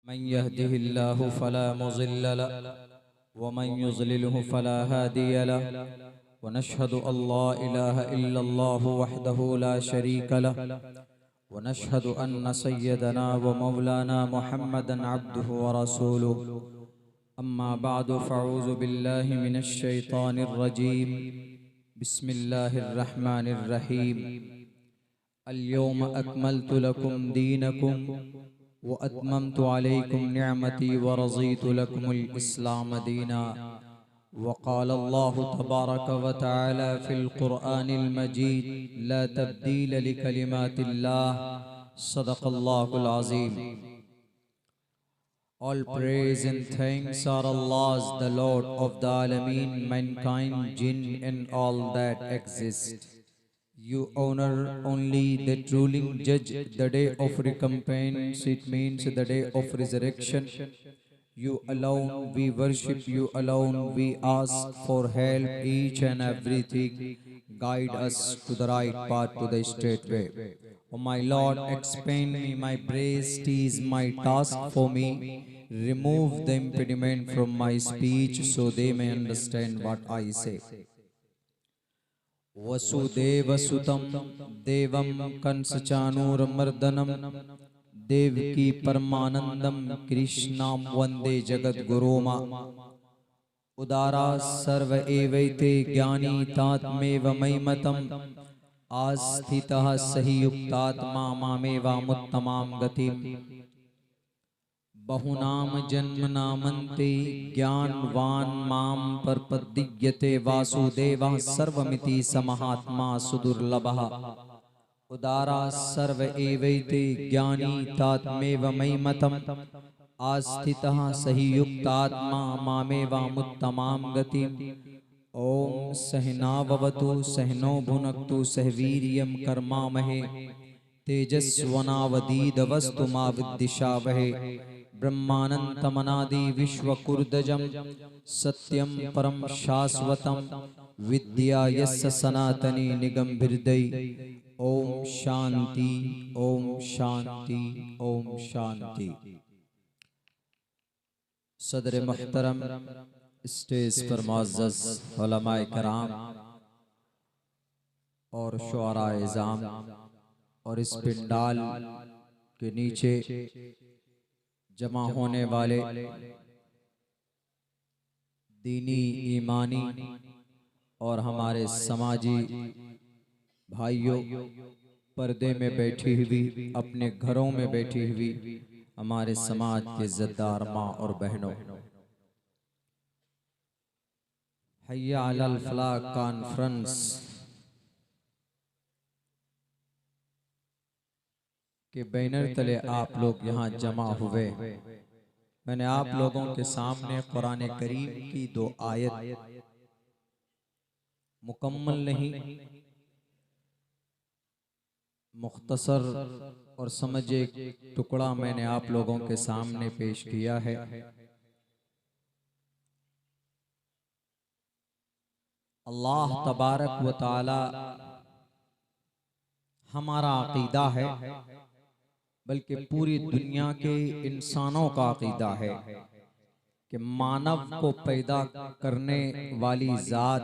मन यहदिहिल्लाहु फला मुज़िल्ल लह वमन युज़लिलहु फला हादिय लह वनशहदु अल्ला इलाहा इल्लल्लाहु वहदहु ला शरीका लह वनशहदु अन्न सय्यदना व मौलाना मुहम्मदन अब्दुहु व रसूलुहु अम्मा बअदु फ़अऊज़ु बिल्लाहि मिनश शैतानिर रजीम बिस्मिल्लाहिर रहमानिर रहीम अल-यौम अकमलतु लकुम दीनकुम व अत्ममतु अलैकुम निअमती व रज़ीतु लकुमुल इस्लाम दीना व क़ाल अल्लाहु तबारक व तआला फ़िल क़ुरआनिल मजीद ला तब्दील लिकलिमातिल्लाह सदक़ल्लाहुल अज़ीम। All praise and thanks are Allah's, the Lord of the Alameen, mankind, jinn and all that exist. You honor only the ruling judge, the day of recompense, it means the day of resurrection. You alone we worship, you alone we ask for help, each and everything. Guide us to the right path, to the straight way. O my Lord, expand me my breast is my task for me. Remove the impediment from my speech so they may understand what I say. वसुदेवसुतं देवं कंसचाणूरमर्दनं देवकी परमानंदं कृष्णां वंदे जगद्गुरुम उदारा सर्व एवैते ज्ञानी तात्मेव मयिमतम् आस्थितः सहि युक्तात्मा मामेवामुत्तमां गतिम् बहुनाम जन्मनामन्ते ज्ञानवान् मां प्रपद्यते वासुदेवः सर्वमिति समहात्मा सुदुर्लभः उदारा सर्व एवैते ज्ञानी तात्मेव मयिमतम् आस्थितः सहि युक्तात्मा मामेवामुत्तमां गतिम् ओम सहनाववतु सहनो भुनक्तु सहवीर्यं कर्मामहे तेजस्वनावधीतमस्तु मा विद्विषावहे ब्रह्मानंतमनादि विश्वकुर्दजं सत्यं परं शाश्वतं विद्या यस्य सनातनी निगमभिर्दै ओम शांति ओम शांति ओम शांति। सदर मुहतरम स्टेज पर मुअज़्ज़ज़ उलमाए कराम और शुअराए इज़ाम और इस पिंडाल के नीचे जमा होने वाले दीनी ईमानी और हमारे समाजी भाइयों, पर्दे में बैठी हुई, अपने घरों में बैठी हुई हमारे समाज के इज़्ज़तदार माँ और बहनों, हय्या अलल फलाह कॉन्फ्रेंस के बैनर तले आप लोग यहाँ जमा हुए। मैंने आप लोगों के सामने कुरान करीम की दो आयत मुकम्मल नहीं, मुख्तसर और समझे टुकड़ा मैंने आप लोगों के सामने पेश किया है। अल्लाह तबारक व तआला हमारा अकीदा है, बल्कि पूरी दुनिया के इंसानों का अकीदा है कि मानव को पैदा करने वाली जात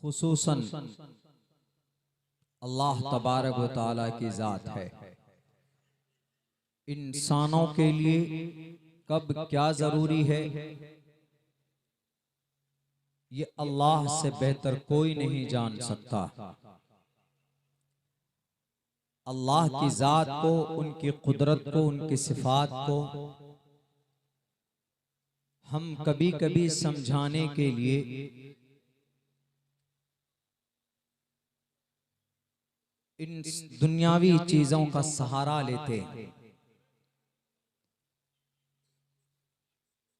खुसूसन अल्लाह तबारक व तआला की जात है। इंसानों के लिए कब क्या जरूरी है, ये अल्लाह से बेहतर कोई नहीं जान सकता। अल्लाह की जात को, उनकी कुदरत को, उनकी सिफात को हम कभी कभी समझाने के लिए इन दुनियावी चीजों का सहारा लेते हैं,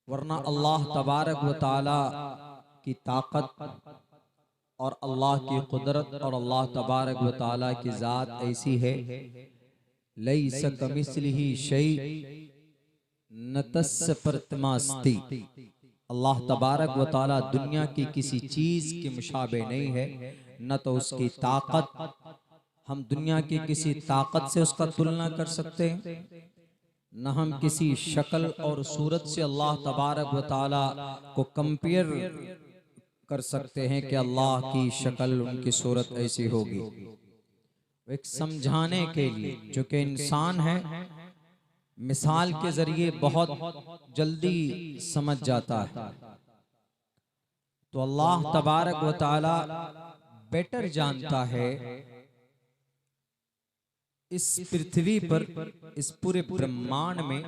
वरना अल्लाह तबारक व तआला की ताकत और अल्लाह की कुदरत और अल्लाह तबारक व तआला की जात ऐसी है, लैसा कमिस्लिही शै न तस्य प्रतिमास्ति। अल्लाह तबारक व तआला दुनिया की किसी चीज के मुशाबे नहीं है, न तो उसकी ताकत हम दुनिया की किसी ताकत से उसका तुलना कर सकते हैं, न हम किसी शक्ल और सूरत से अल्लाह तबारक व तआला को कंपेयर कर सकते हैं कि अल्लाह की शक्ल उनकी सूरत ऐसी होगी। एक समझाने के लिए, जो कि इंसान है, मिसाल के जरिए बहुत जल्दी समझ जाता है। तो अल्लाह तबारक व तआला बेटर जानता है इस पृथ्वी पर, इस पूरे ब्रह्मांड में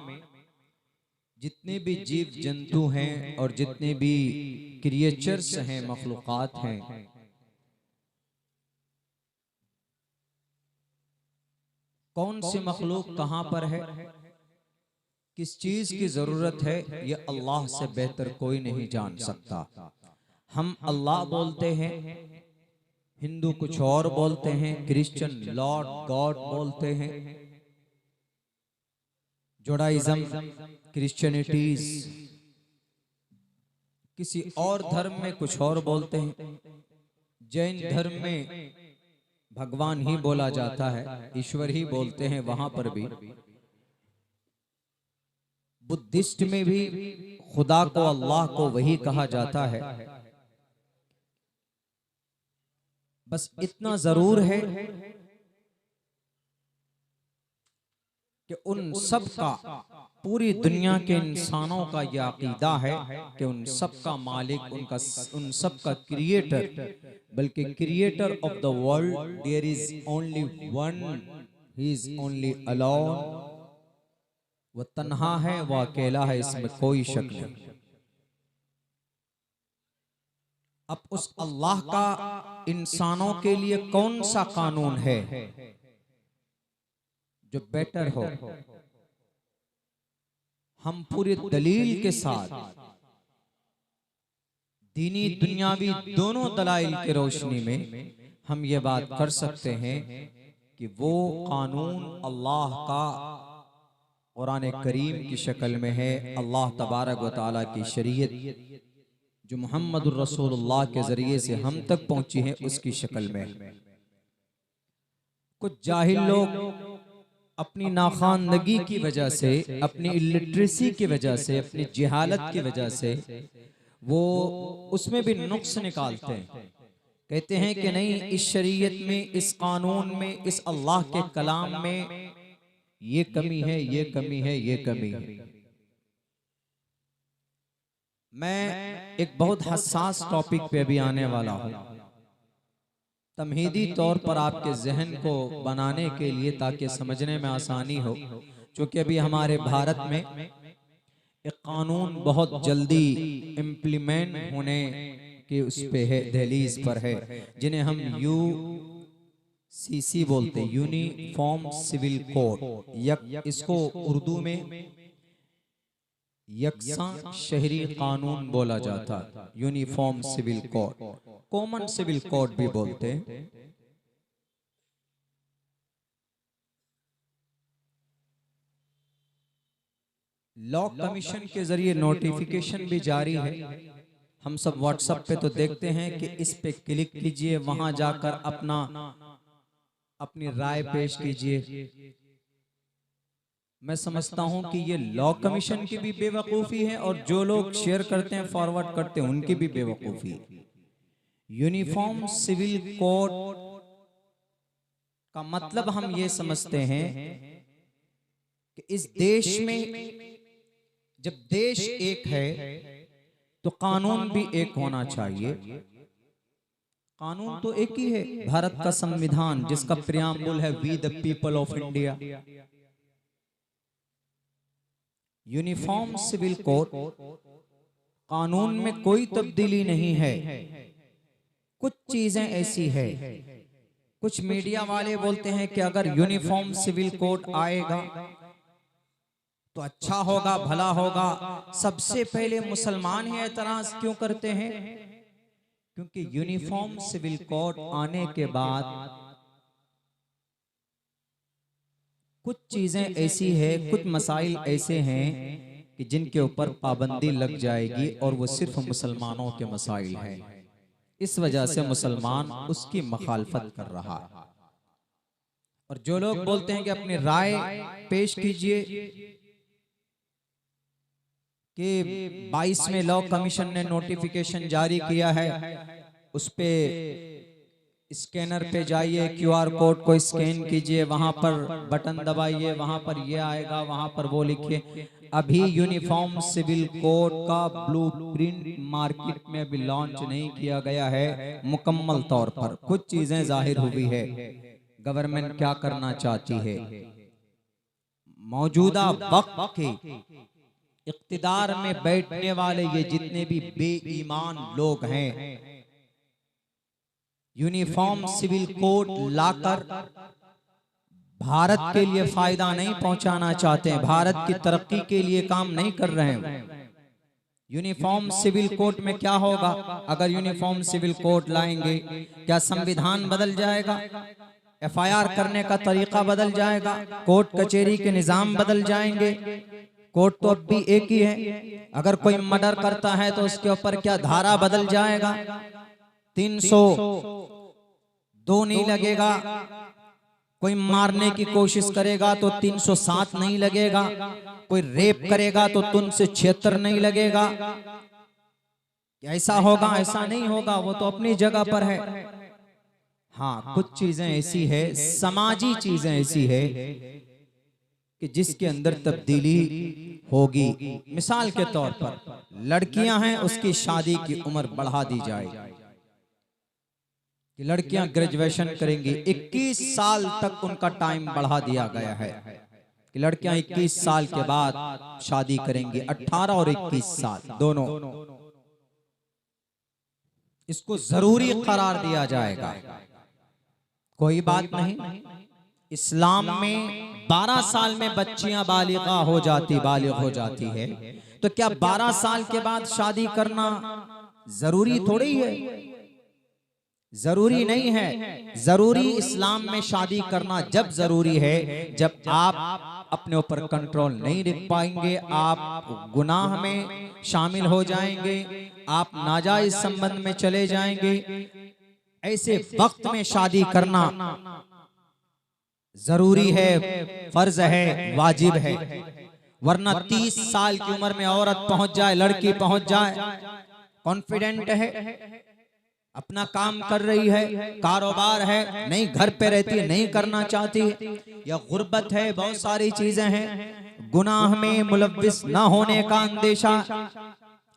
जितने भी जीव जंतु हैं और जितने भी क्रिएचर्स हैं, मखलूकात हैं, कौन सी मखलूक कहां पर है, किस चीज की जरूरत है, यह अल्लाह से बेहतर कोई नहीं जान सकता। हम अल्लाह बोलते हैं, हिंदू कुछ और बोलते हैं, क्रिश्चियन लॉर्ड गॉड बोलते हैं, जुडाइज्म, क्रिश्चियनिटीज, किसी और धर्म में कुछ और बोलते हैं। जैन धर्म में भगवान ही बोला जाता है, ईश्वर ही बोलते हैं वहां पर भी। बुद्धिस्ट में भी खुदा को, अल्लाह को वही कहा जाता है। बस इतना जरूर है कि उन सब का, पूरी दुनिया के इंसानों का यह अकीदा है कि उन सब का मालिक, उन सब का क्रिएटर, बल्कि creator of the world there is only one, he is only alone. वह तन्हा है, वह अकेला है, इसमें कोई शक नहीं। अब उस अल्लाह का इंसानों के लिए कौन सा कानून है जो बेटर हो? हम पूरे दलील के साथ, दीनी दुनियावी दोनों दलाइल की रोशनी में हम ये बात कर सकते हैं कि वो कानून अल्लाह का कुरान करीम की शक्ल में है, अल्लाह तबारक व तआला की शरीयत जो मोहम्मद रसूलुल्लाह के जरिए से हम तक पहुंची है, उसकी शक्ल में। कुछ जाहिल लोग अपनी नाखानदगी की वजह से, अपनी इलिटरेसी की वजह से, अपनी जिहालत की वजह से वो उसमें भी नुक्स निकालते हैं। कहते हैं कि नहीं, इस शरीयत में, इस कानून में, इस अल्लाह के कलाम में ये कमी है, ये कमी है, ये कमी है। मैं एक बहुत हसास टॉपिक पे अभी आने वाला हूं, तमहीदी तौर पर आपके जहन को बनाने के लिए, ताकि समझने में आसानी हो। क्योंकि अभी हमारे भारत में एक कानून बहुत जल्दी इम्प्लीमेंट होने के उस पे है, दहलीज पर है, जिन्हें हम UCC बोलते हैं, यूनिफॉर्म सिविल कोड। इसको उर्दू में यकसा शहरी कानून बोला जाता है, uniform civil code, common civil code भी बोलते हैं। लॉ कमीशन के जरिए नोटिफिकेशन भी जारी है। हम सब व्हाट्सएप पे तो देखते हैं कि इस पे क्लिक कीजिए, वहां जाकर अपनी राय पेश कीजिए। मैं समझता हूं कि ये लॉ कमीशन की भी बेवकूफी है, और जो लोग शेयर करते हैं, फॉरवर्ड करते हैं, उनकी भी बेवकूफी है। यूनिफॉर्म सिविल कोड का मतलब हम ये समझते हैं कि इस देश में जब देश एक है तो कानून भी एक होना चाहिए। कानून तो एक ही है, भारत का संविधान, जिसका प्रियम्बल है we the people of India. Uniform civil code, कानून में कोई तब्दीली नहीं है। कुछ चीजें ऐसी है, कुछ मीडिया वाले बोलते हैं कि अगर यूनिफॉर्म सिविल कोड आएगा तो अच्छा होगा, भला होगा। सबसे पहले मुसलमान ही एतराज क्यों करते हैं? क्योंकि यूनिफॉर्म सिविल कोड आने के बाद कुछ चीजें ऐसी है, कुछ मसाइल ऐसे हैं कि जिनके ऊपर पाबंदी लग जाएगी, और वो सिर्फ मुसलमानों के मसाइल हैं। इस वजह से मुसलमान उसकी मुखालफत कर रहा है। और जो लोग बोलते हैं कि अपनी राय पेश कीजिए कि 22वें लॉ कमीशन ने नोटिफिकेशन जारी किया है, उस पे स्कैनर पे जाइए, क्यूआर कोड को स्कैन कीजिए, वहां पर बटन दबाइए, वहां पर ये आएगा, वहां पर वो लिखिए। अभी यूनिफॉर्म सिविल कोड का ब्लूप्रिंट मार्केट में अभी लॉन्च नहीं किया गया है मुकम्मल तौर पर। कुछ चीजें जाहिर हुई है, गवर्नमेंट क्या करना चाहती है। मौजूदा वक्त के इख्तिदार में बैठने वाले ये जितने भी बेईमान लोग हैं, यूनिफॉर्म सिविल कोड लाकर भारत के लिए फायदा नहीं पहुंचाना चाहते हैं, भारत की तरक्की के लिए काम नहीं कर रहे हैं। यूनिफॉर्म सिविल कोड में क्या होगा? अगर यूनिफॉर्म सिविल कोड लाएंगे, क्या संविधान बदल जाएगा? एफआईआर करने का तरीका बदल जाएगा? कोर्ट कचहरी के निजाम बदल जाएंगे? कोर्ट तो अब भी एक ही है। अगर कोई मर्डर करता है तो उसके ऊपर क्या धारा बदल जाएगा? 302 नहीं लगेगा। कोई मारने की कोशिश करेगा तो 307 नहीं लगेगा। कोई रेप करेगा तो 376 नहीं लगेगा। ऐसा होगा? ऐसा नहीं होगा, वो तो अपनी जगह पर है। हाँ, कुछ चीजें ऐसी है, समाजी चीजें ऐसी है कि जिसके अंदर तब्दीली होगी। मिसाल के तौर पर लड़कियां हैं, उसकी शादी की उम्र बढ़ा दी जाए कि लड़कियां ग्रेजुएशन करेंगी, 21 साल तक उनका टाइम बढ़ा दिया गया है कि लड़कियां 21 साल के बाद शादी करेंगी। 18 और 21 साल दोनों, इसको जरूरी करार दिया जाएगा। कोई बात नहीं, इस्लाम में 12 साल में बच्चियां बालिग हो जाती है, तो क्या 12 साल के बाद शादी करना जरूरी थोड़ी है? जरूरी नहीं है। जरूरी इस्लाम में शादी करना जब जरूरी है जब आप अपने ऊपर कंट्रोल नहीं रख पाएंगे, आप गुनाह में शामिल हो जाएंगे, आप नाजायज संबंध में चले जाएंगे। ऐसे वक्त में शादी करना जरूरी है, फर्ज है, वाजिब है। वरना 30 साल की उम्र में औरत पहुंच जाए, लड़की पहुंच जाए, कॉन्फिडेंट है, अपना काम कर रही है, कारोबार है, नहीं घर पे रहती है, नहीं करना चाहती है, या गुर्बत है, बहुत सारी चीजें हैं, गुनाह में मुलव्विस ना होने का अंदेशा।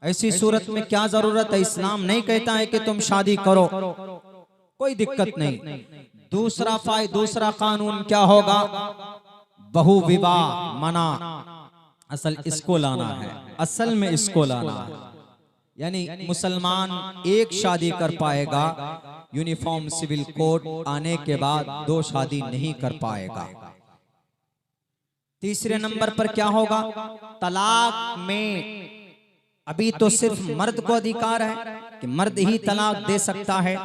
ऐसी सूरत में क्या जरूरत है? इस्लाम नहीं कहता है कि तुम शादी करो, कोई दिक्कत नहीं। दूसरा कानून क्या होगा? बहु विवाह मना। असल इसको लाना है, असल में इसको लाना है। यानी मुसलमान एक शादी कर पाएगा, यूनिफॉर्म सिविल कोड आने के बाद 2 शादी नहीं कर पाएगा। तीसरे नंबर पर क्या होगा? तलाक में अभी तो सिर्फ मर्द को अधिकार है कि मर्द ही तलाक दे सकता है,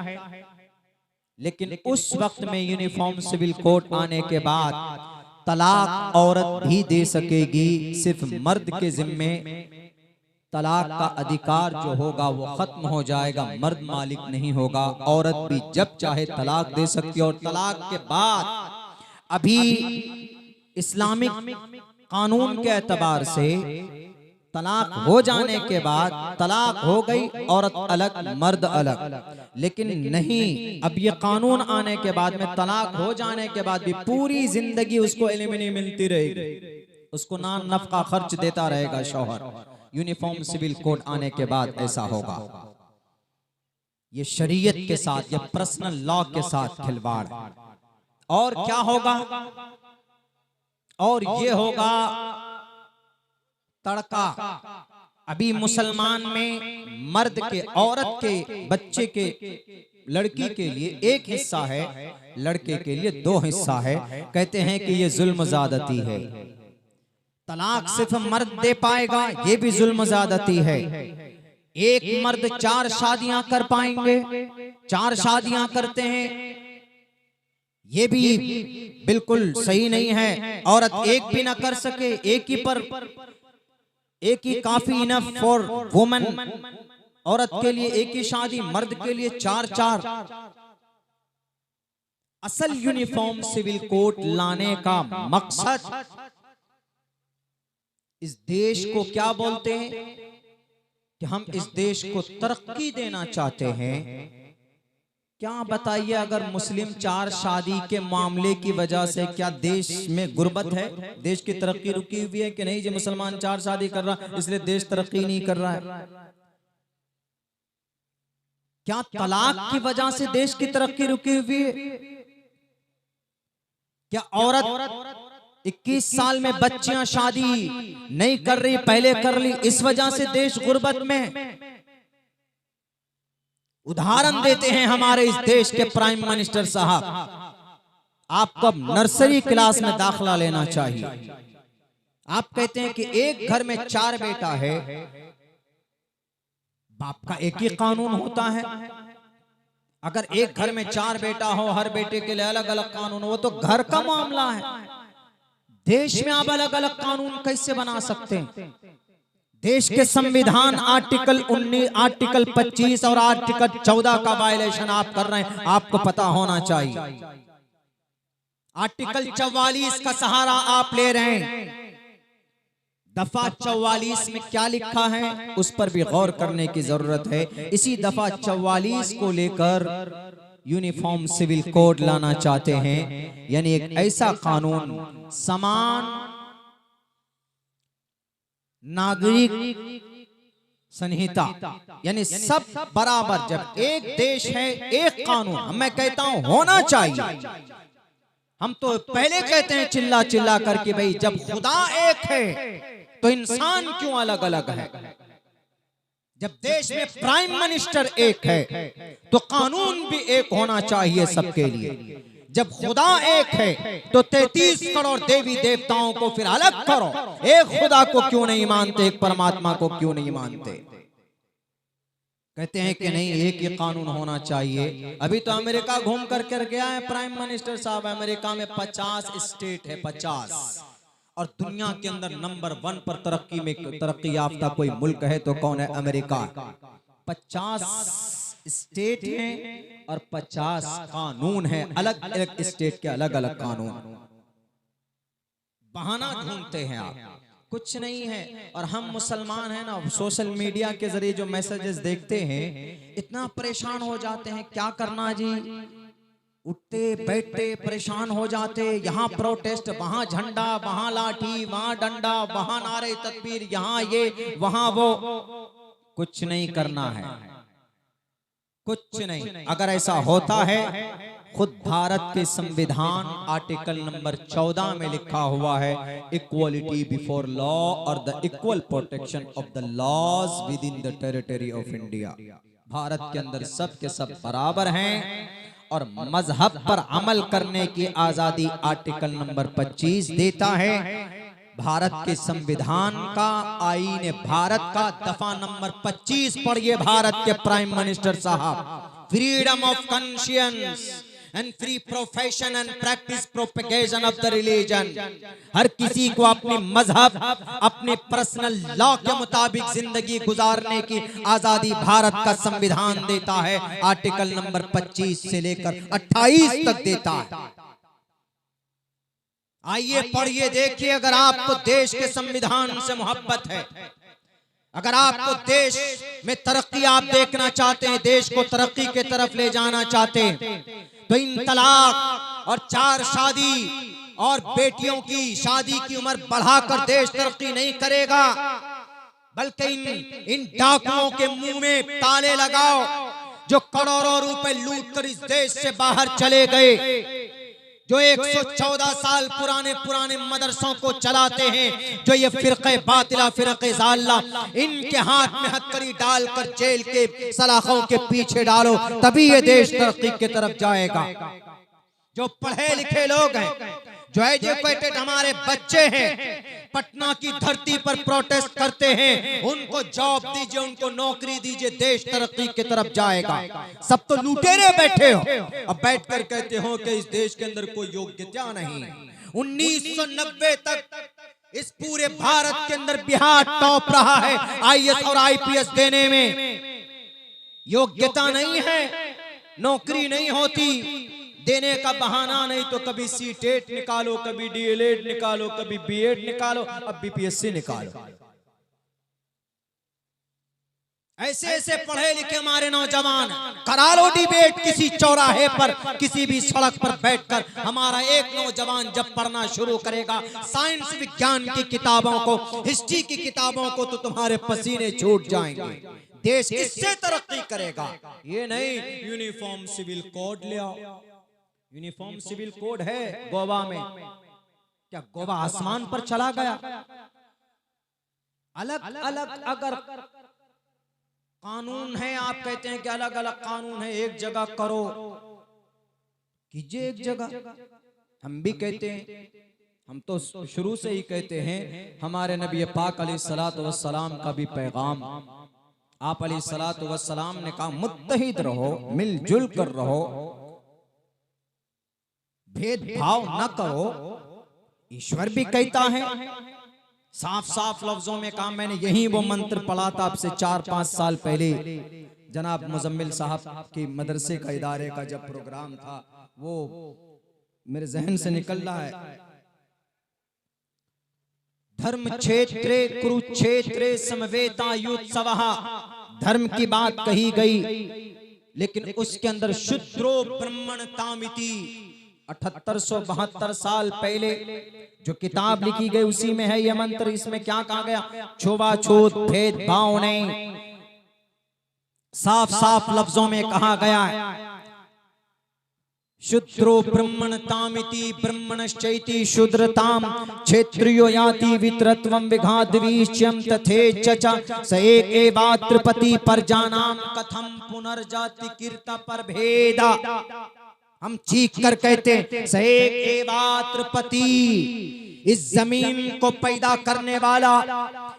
लेकिन उस वक्त में यूनिफॉर्म सिविल कोड आने के बाद तलाक औरत भी दे सकेगी। सिर्फ मर्द के जिम्मे तलाक का अधिकार जो होगा वो खत्म हो जाएगा, मर्द मालिक नहीं होगा। औरत भी जब चाहे तलाक दे सकती है। और तलाक के बाद अभी इस्लामिक कानून के एतबार से तलाक हो जाने के बाद तलाक हो गई, औरत अलग मर्द अलग। लेकिन नहीं, अब ये कानून आने के बाद में तलाक हो जाने के बाद भी पूरी जिंदगी उसको एलिमनी मिलती रहेगी, उसको नाम नफका खर्च देता रहेगा शौहर। यूनिफॉर्म सिविल कोड आने के बाद ऐसा होगा। ये शरीयत के साथ, ये पर्सनल लॉ के साथ खिलवाड़। और क्या होगा? और ये होगा तड़का। अभी मुसलमान में मर्द के, औरत के, बच्चे के, लड़की के लिए एक हिस्सा है, लड़के के लिए 2 हिस्सा है। कहते हैं कि ये जुल्म ज़्यादती है। तलाक सिर्फ मर्द दे पाएगा, ये भी जुल्म ज़्यादती है। एक मर्द 4 शादियां कर पाएंगे, 4 शादियां करते हैं, ये भी बिल्कुल सही नहीं है। औरत एक भी ना कर सके, एक ही काफी इनफ फॉर वुमन। औरत के लिए एक ही शादी, मर्द के लिए 4-4। असल यूनिफॉर्म सिविल कोड लाने का मकसद इस देश को क्या बोलते हैं कि हम इस देश को तरक्की देना चाहते हैं। क्या बताइए, अगर मुस्लिम चार शादी के मामले की वजह से क्या देश में गुर्बत है, देश की तरक्की रुकी हुई है कि नहीं? जो मुसलमान चार शादी कर रहा इसलिए देश तरक्की नहीं कर रहा है। क्या तलाक की वजह से देश की तरक्की रुकी हुई है? क्या औरत 21 साल में बच्चियां शादी नहीं कर रही, पहले कर ली, इस वजह से देश गुर्बत में? उदाहरण देते हैं हमारे इस देश के प्राइम मिनिस्टर साहब, आपको अब नर्सरी क्लास में दाखला लेना चाहिए। आप कहते हैं कि एक घर में 4 बेटा है, बाप का एक ही कानून होता है। अगर एक घर में 4 बेटा हो, हर बेटे के लिए अलग अलग कानून हो, तो घर का मामला है। देश में आप अलग अलग कानून कैसे बना सकते हैं? देश के संविधान आर्टिकल 19, आर्टिकल 25 और आर्टिकल 14 का वायलेशन आप कर रहे हैं, आपको पता होना चाहिए। आर्टिकल 44 का सहारा आप ले रहे हैं। दफा 44 में क्या लिखा है उस पर भी गौर करने की जरूरत है। इसी दफा 44 को लेकर यूनिफॉर्म सिविल कोड लाना चाहते हैं, यानी एक ऐसा कानून, समान नागरिक संहिता, यानी सब बराबर। जब एक देश है एक कानून, मैं कहता हूं होना चाहिए। हम तो पहले कहते हैं चिल्ला चिल्ला करके, भाई जब खुदा एक है तो इंसान क्यों अलग अलग है? जब देश में प्राइम मिनिस्टर एक है तो कानून भी एक होना चाहिए सबके लिए। जब खुदा एक है तो 33 करोड़ देवी देवताओं को फिर अलग करो। एक खुदा को क्यों नहीं मानते, एक परमात्मा को क्यों नहीं मानते? कहते हैं कि नहीं, एक ही कानून होना चाहिए। अभी तो अमेरिका घूम कर गया है प्राइम मिनिस्टर साहब। अमेरिका में 50 स्टेट है, 50, और दुनिया के अंदर नंबर 1 पर तरक्की याफ्ता कोई मुल्क है तो कौन है? अमेरिका। 50 स्टेट हैं और 50 कानून हैं, अलग अलग स्टेट के अलग अलग कानून। बहाना ढूंढते हैं आप, कुछ नहीं है। और हम मुसलमान हैं ना, सोशल मीडिया के जरिए जो मैसेजेस देखते हैं, इतना परेशान हो जाते हैं। क्या करना जी, उठते बैठते परेशान हो जाते। यहाँ प्रोटेस्ट, वहाँ झंडा, वहाँ लाठी, वहाँ डंडा, वहाँ नारे तकबीर, यहाँ ये वहाँ वो। कुछ नहीं करना है, कुछ नहीं। अगर ऐसा होता है, खुद भारत के संविधान आर्टिकल नंबर 14 में लिखा हुआ है, इक्वलिटी बिफोर लॉ और the equal protection of the laws within the territory of India. Bharat के अंदर सब के सब बराबर हैं और मजहब पर अमल करने की आजादी आर्टिकल नंबर 25 देता है। भारत के संविधान का, आईन भारत का दफा नंबर 25 पढ़िए भारत के प्राइम मिनिस्टर साहब। Freedom of conscience and free profession and practice propagation of the religion. हर किसी को अपने मजहब, अपने पर्सनल लॉ के मुताबिक जिंदगी गुजारने की आजादी भारत का संविधान देता है। आर्टिकल नंबर 25 से लेकर 28 तक देता है। आइए पढ़िए, देखिए। अगर आपको देश के संविधान से मोहब्बत है, अगर आपको देश में तरक्की आप देखना चाहते हैं, देश को तरक्की के तरफ ले जाना चाहते हैं, तो इन तलाक और 4 शादी और बेटियों की शादी की उम्र बढ़ाकर देश तरक्की नहीं करेगा, बल्कि इन डाकुओं के मुंह में ताले लगाओ जो करोड़ों रुपए लूट कर इस देश से बाहर चले गए, जो 114 साल पुराने मदरसों को चलाते हैं, जो ये फिरक़े बातिला, फिरक़े ज़ालिला, इनके हाथ में हथकड़ी डालकर जेल के सलाखों के पीछे डालो, तभी ये देश तरक्की की तरफ जाएगा। जो पढ़े लिखे लोग हैं, जो एजुकेटेड हमारे बच्चे हैं, पटना की धरती पर प्रोटेस्ट करते हैं, उनको जॉब दीजिए, उनको नौकरी दीजिए, देश तरक्की की तरफ जाएगा। सब तो लुटेरे बैठे हो, अब बैठकर कहते हो कि इस देश के अंदर कोई योग्यता नहीं। 1990 तक इस पूरे भारत के अंदर बिहार टॉप रहा है IAS और IPS देने में। योग्यता नहीं है, नौकरी नहीं होती, देने का बहाना नहीं तो कभी सीटेट निकालो, कभी डीएलएड निकालो, कभी बीएड निकालो, अब बीपीएससी निकालो। ऐसे ऐसे पढ़े लिखे हमारे नौजवान, करा लो डिबेट किसी चौराहे पर, किसी भी सड़क पर बैठकर। हमारा एक नौजवान जब पढ़ना शुरू करेगा साइंस विज्ञान की किताबों को, हिस्ट्री की किताबों को, तो तुम्हारे पसीने छूट जाएंगे। देश किससे तरक्की करेगा? ये नहीं यूनिफॉर्म सिविल कोड ले आओ। यूनिफॉर्म सिविल कोड है गोवा में, क्या गोवा आसमान पर चला गया? अलग अलग अगर कानून है, आप कहते हैं कि अलग अलग कानून है, एक जगह करो, कीजिए एक जगह। हम भी कहते हैं, हम तो शुरू से ही कहते हैं, हमारे नबी पाक अलैहिस्सलातु वस्सलाम का भी पैगाम, आप अलैहिस्सलातु वस्सलाम ने कहा मुत्तहिद रहो, मिलजुल कर रहो, भेदभाव न करो। ईश्वर भी कहता है, साफ साफ लफ्जों में कहा। मैंने यही वो मंत्र पढ़ा था आपसे 4-5 साल पहले, जनाब मुजम्मिल साहब की मदरसे का इदारे का जब प्रोग्राम था, वो मेरे जहन से निकल रहा है। धर्म क्षेत्रे कुरुक्षेत्रे समवेतायुत्सवः, धर्म की बात कही गई, लेकिन उसके अंदर शूद्रो ब्रह्मणतामिति, 7872 साल पहले जो किताब लिखी गई उसी में है यह मंत्र। इसमें क्या कहा गया? छुआछूत भेदभाव नहीं, साफ साफ लफ्जों में कहा गया है, शूद्रो ब्रह्मणतामिति ब्रह्मणश्चैति शूद्रताम क्षेत्रियो याति वितरत्वं विघाद्वीच्यं तथेच स एक एवात्रपति परजानाम कथम पुनर्जाति कीर्त पर भेदा। हम चीख कर कहते हैं स एक एवात्रपति, इस जमीन को पैदा करने वाला,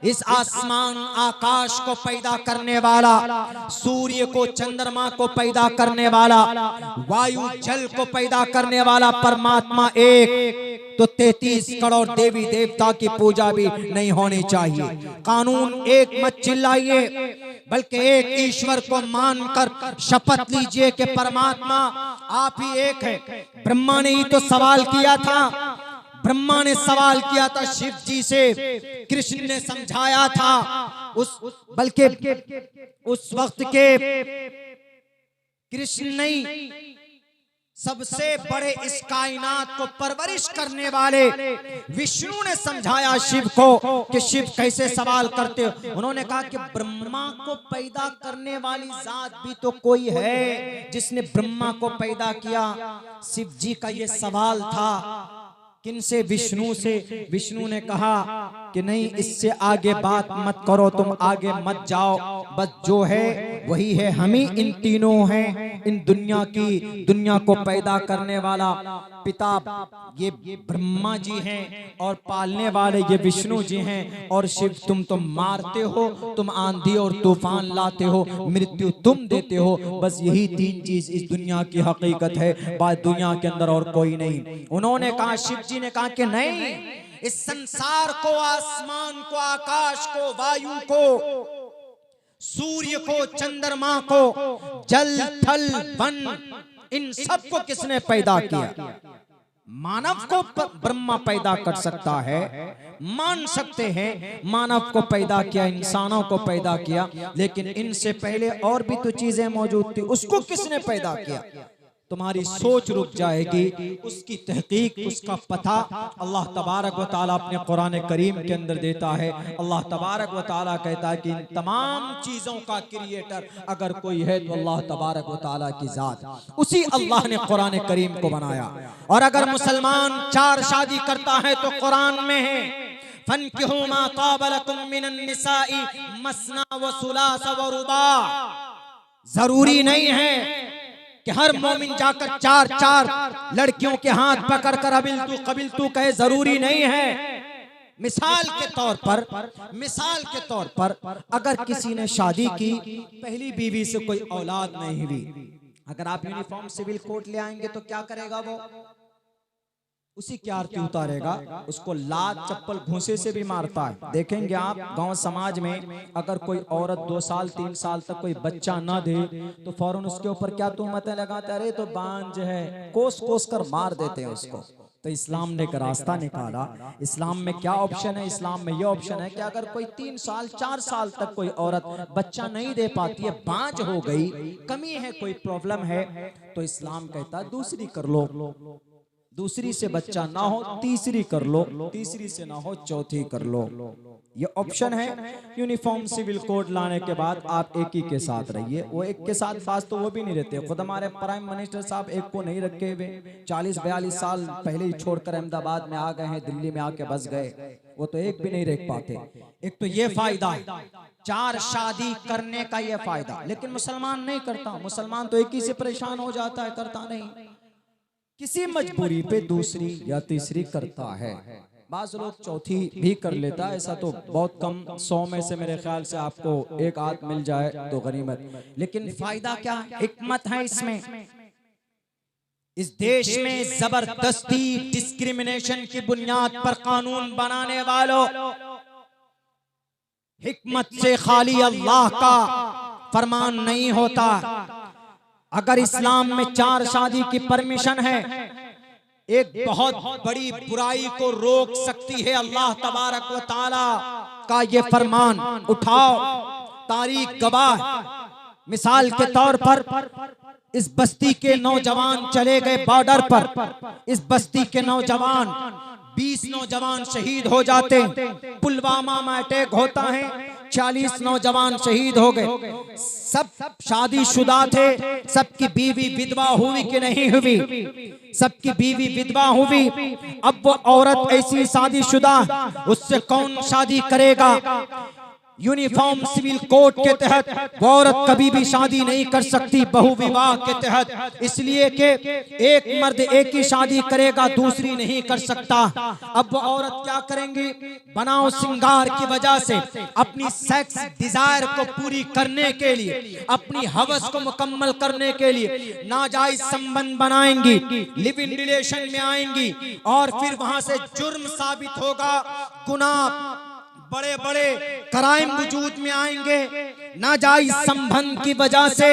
इस आसमान आकाश को पैदा करने वाला, सूर्य को चंद्रमा को पैदा करने वाला, वायु जल को पैदा करने वाला परमात्मा एक। तो 33 करोड़ देवी देवता की पूजा भी नहीं होनी चाहिए। कानून एक मत चिल्लाइए, बल्कि एक ईश्वर को मानकर शपथ लीजिए कि परमात्मा आप ही एक है। ब्रह्मा ने ही तो सवाल किया था, ब्रह्मा ने सवाल किया था शिव जी से, कृष्ण ने समझाया था बल्कि उस वक्त के कृष्ण नहीं, सबसे बड़े इस कायनात को परवरिश करने वाले विष्णु ने समझाया शिव को कि शिव कैसे सवाल करते हो। उन्होंने कहा कि ब्रह्मा को पैदा करने वाली जात भी तो कोई है जिसने ब्रह्मा को पैदा किया। शिव जी का ये सवाल था, किनसे? विष्णु से। विष्णु ने कहा कि नहीं, इससे आगे बात मत करो, तुम आगे मत जाओ, बस जो है वही है, हम ही इन तीनों हैं। इन दुनिया को पैदा करने वाला पिता ये ब्रह्मा जी हैं और पालने वाले ये विष्णु जी हैं। और शिव तुम तो मारते हो, तुम आंधी और तूफान लाते हो, मृत्यु तुम देते हो, बस यही 3 चीज इस दुनिया की हकीकत है, बात दुनिया के अंदर और कोई नहीं। उन्होंने कहा, शिव जी ने कहा कि नहीं, इस संसार को, आसमान को, आकाश को, वायु को, सूर्य को, चंद्रमा को, जल थल वन, इन सब को किसने पैदा किया? मानव को ब्रह्मा पैदा कर सकता है, मान सकते हैं मानव को पैदा किया, इंसानों को पैदा किया, लेकिन इनसे पहले और भी तो चीजें मौजूद थी, उसको किसने पैदा किया? तुम्हारी सोच रुक जाएगी, उसकी तहकीक, उसका पता अल्लाह तबारक व तआला अपने कुरान करीम के अंदर देता है। अल्लाह तबारक व तआला कहता है कि इन तमाम चीजों का क्रिएटर अगर कोई है तो अल्लाह तबारक व तआला की जात, उसी अल्लाह ने कुरान करीम को बनाया। और अगर मुसलमान 4 शादी करता है तो कुरान में है, फनकिहू मा ताब लकुम मिनन निसाई मसना व सुलास व रुबा। जरूरी नहीं है कि हर मोमिन जाकर 4 लड़कियों के हाथ पकड़कर कबिल तू कहे, जरूरी नहीं है। मिसाल के तौर पर अगर किसी ने शादी की, पहली बीवी से कोई औलाद नहीं हुई, अगर आप यूनिफॉर्म सिविल कोड ले आएंगे तो क्या करेगा वो? उसी की आरती उतारेगा, उसको लात चप्पल घूंसे से भी मारता है। देखेंगे आप गांव समाज में अगर कोई औरत 2 साल 3 साल तक कोई बच्चा ना दे तो फौरन उसके ऊपर क्या तुहमतें लगाते, अरे तो बांझ है, कोस कोस कर मार देते हैं उसको। तो इस्लाम ने एक रास्ता निकाला। इस्लाम में क्या ऑप्शन है? इस्लाम में यह ऑप्शन है कि अगर कोई 3 साल 4 साल तक कोई औरत बच्चा नहीं दे पाती है, बांझ हो गई, कमी है, कोई प्रॉब्लम है, तो इस्लाम कहता है दूसरी कर लो, दूसरी से बच्चा ना हो तीसरी कर लो, तीसरी से ना हो चौथी कर लो। ये ऑप्शन है। यूनिफॉर्म सिविल कोड लाने के बाद आप एक ही के साथ रहिए। वो एक के साथ फास्ट तो वो भी नहीं रहते। खुद हमारे प्राइम मिनिस्टर साहब एक को नहीं रखे हुए, 40-42 साल पहले ही छोड़कर अहमदाबाद में आ गए हैं, दिल्ली में आके बस गए, वो तो एक भी नहीं रख पाते। एक तो ये फायदा है 4 शादी करने का, ये फायदा। लेकिन मुसलमान नहीं करता, मुसलमान तो एक ही से परेशान हो जाता है, करता नहीं, किसी मजबूरी पे दूसरी या तीसरी करता है। बाज़ लोग चौथी भी कर लेता है, ऐसा तो बहुत कम, 100 में से मेरे ख्याल से आपको एक आध मिल जाए तो गनीमत। लेकिन फायदा क्या, हिकमत है इसमें। इस देश में जबरदस्ती डिस्क्रिमिनेशन की बुनियाद पर कानून बनाने वालों, हिकमत से खाली अल्लाह का फरमान नहीं होता। अगर इस्लाम में 4 शादी की परमिशन है, एक बहुत बड़ी बुराई को रोक सकती है अल्लाह तबारक व तआला का ये फरमान। उठाओ, तारीख गवाह। मिसाल के तौर पर इस बस्ती के नौजवान चले गए बॉर्डर पर, इस बस्ती के नौजवान 20 नौजवान शहीद हो जाते, पुलवामा में अटैक होता है, 40 नौजवान शहीद हो गए, सब शादीशुदा थे, सबकी बीवी विधवा हुई कि नहीं हुई, सबकी बीवी विधवा हुई। अब वो औरत ऐसी शादीशुदा, उससे कौन शादी करेगा? यूनिफॉर्म सिविल कोड के तहत वो औरत कभी भी शादी नहीं कर सकती, बहुविवाह के तहत, इसलिए कि एक मर्द एक ही शादी करेगा, दूसरी नहीं कर सकता। अब वो औरत क्या करेंगी? बनाओ सिंगार की वजह से अपनी सेक्स डिजायर को पूरी करने के लिए, अपनी हवस को मुकम्मल करने के लिए नाजायज संबंध बनाएंगी, लिव इन रिलेशन में आएंगी, और फिर वहां से जुर्म साबित होगा, गुनाह, बड़े बड़े क्राइम वजूद में आएंगे। नाजायज संबंध की वजह से,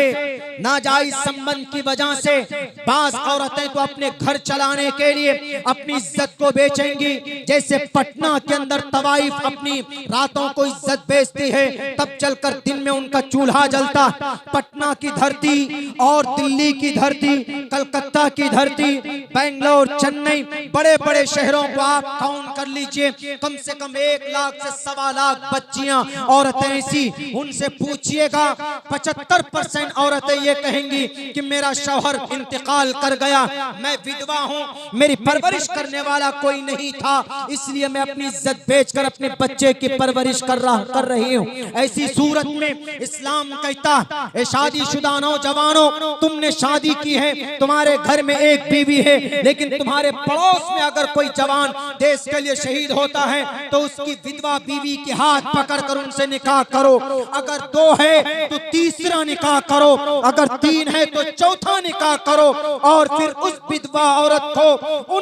नाजायज संबंध की वजह से बास औरतें तो अपने घर चलाने के लिए अपनी इज्जत को बेचेंगी। जैसे पटना के अंदर तवाइफ अपनी रातों को इज्जत बेचती है, तब चलकर दिन में उनका चूल्हा जलता। पटना की धरती और दिल्ली की धरती, कलकत्ता की धरती, बेंगलोर, चेन्नई, बड़े बड़े शहरों को आप काउंट कर लीजिए, कम से कम 1 लाख से 1.25 लाख बच्चियां, औरतें ऐसी, उनसे पूछिएगा 75% औरतें ये कहेंगी कि मेरा शौहर इंतकाल कर गया, मैं विधवा हूँ, मेरी परवरिश करने वाला कोई नहीं था, इसलिए मैं अपनी इज्जत बेचकर अपने बच्चे की परवरिश कर रही हूँ। ऐसी सूरत में इस्लाम कहता है, शादीशुदा नौजवानों, तुमने शादी की है, तुम्हारे घर में एक बीवी है, लेकिन तुम्हारे पड़ोस में अगर कोई जवान देश के लिए शहीद होता है तो उसकी विधवा बीवी के हाथ पकड़कर उनसे निकाह करो। अगर 2 है तो तीसरा निकाह करो, अगर 3 है तो चौथा निकाह करो, और फिर उस विधवा औरत को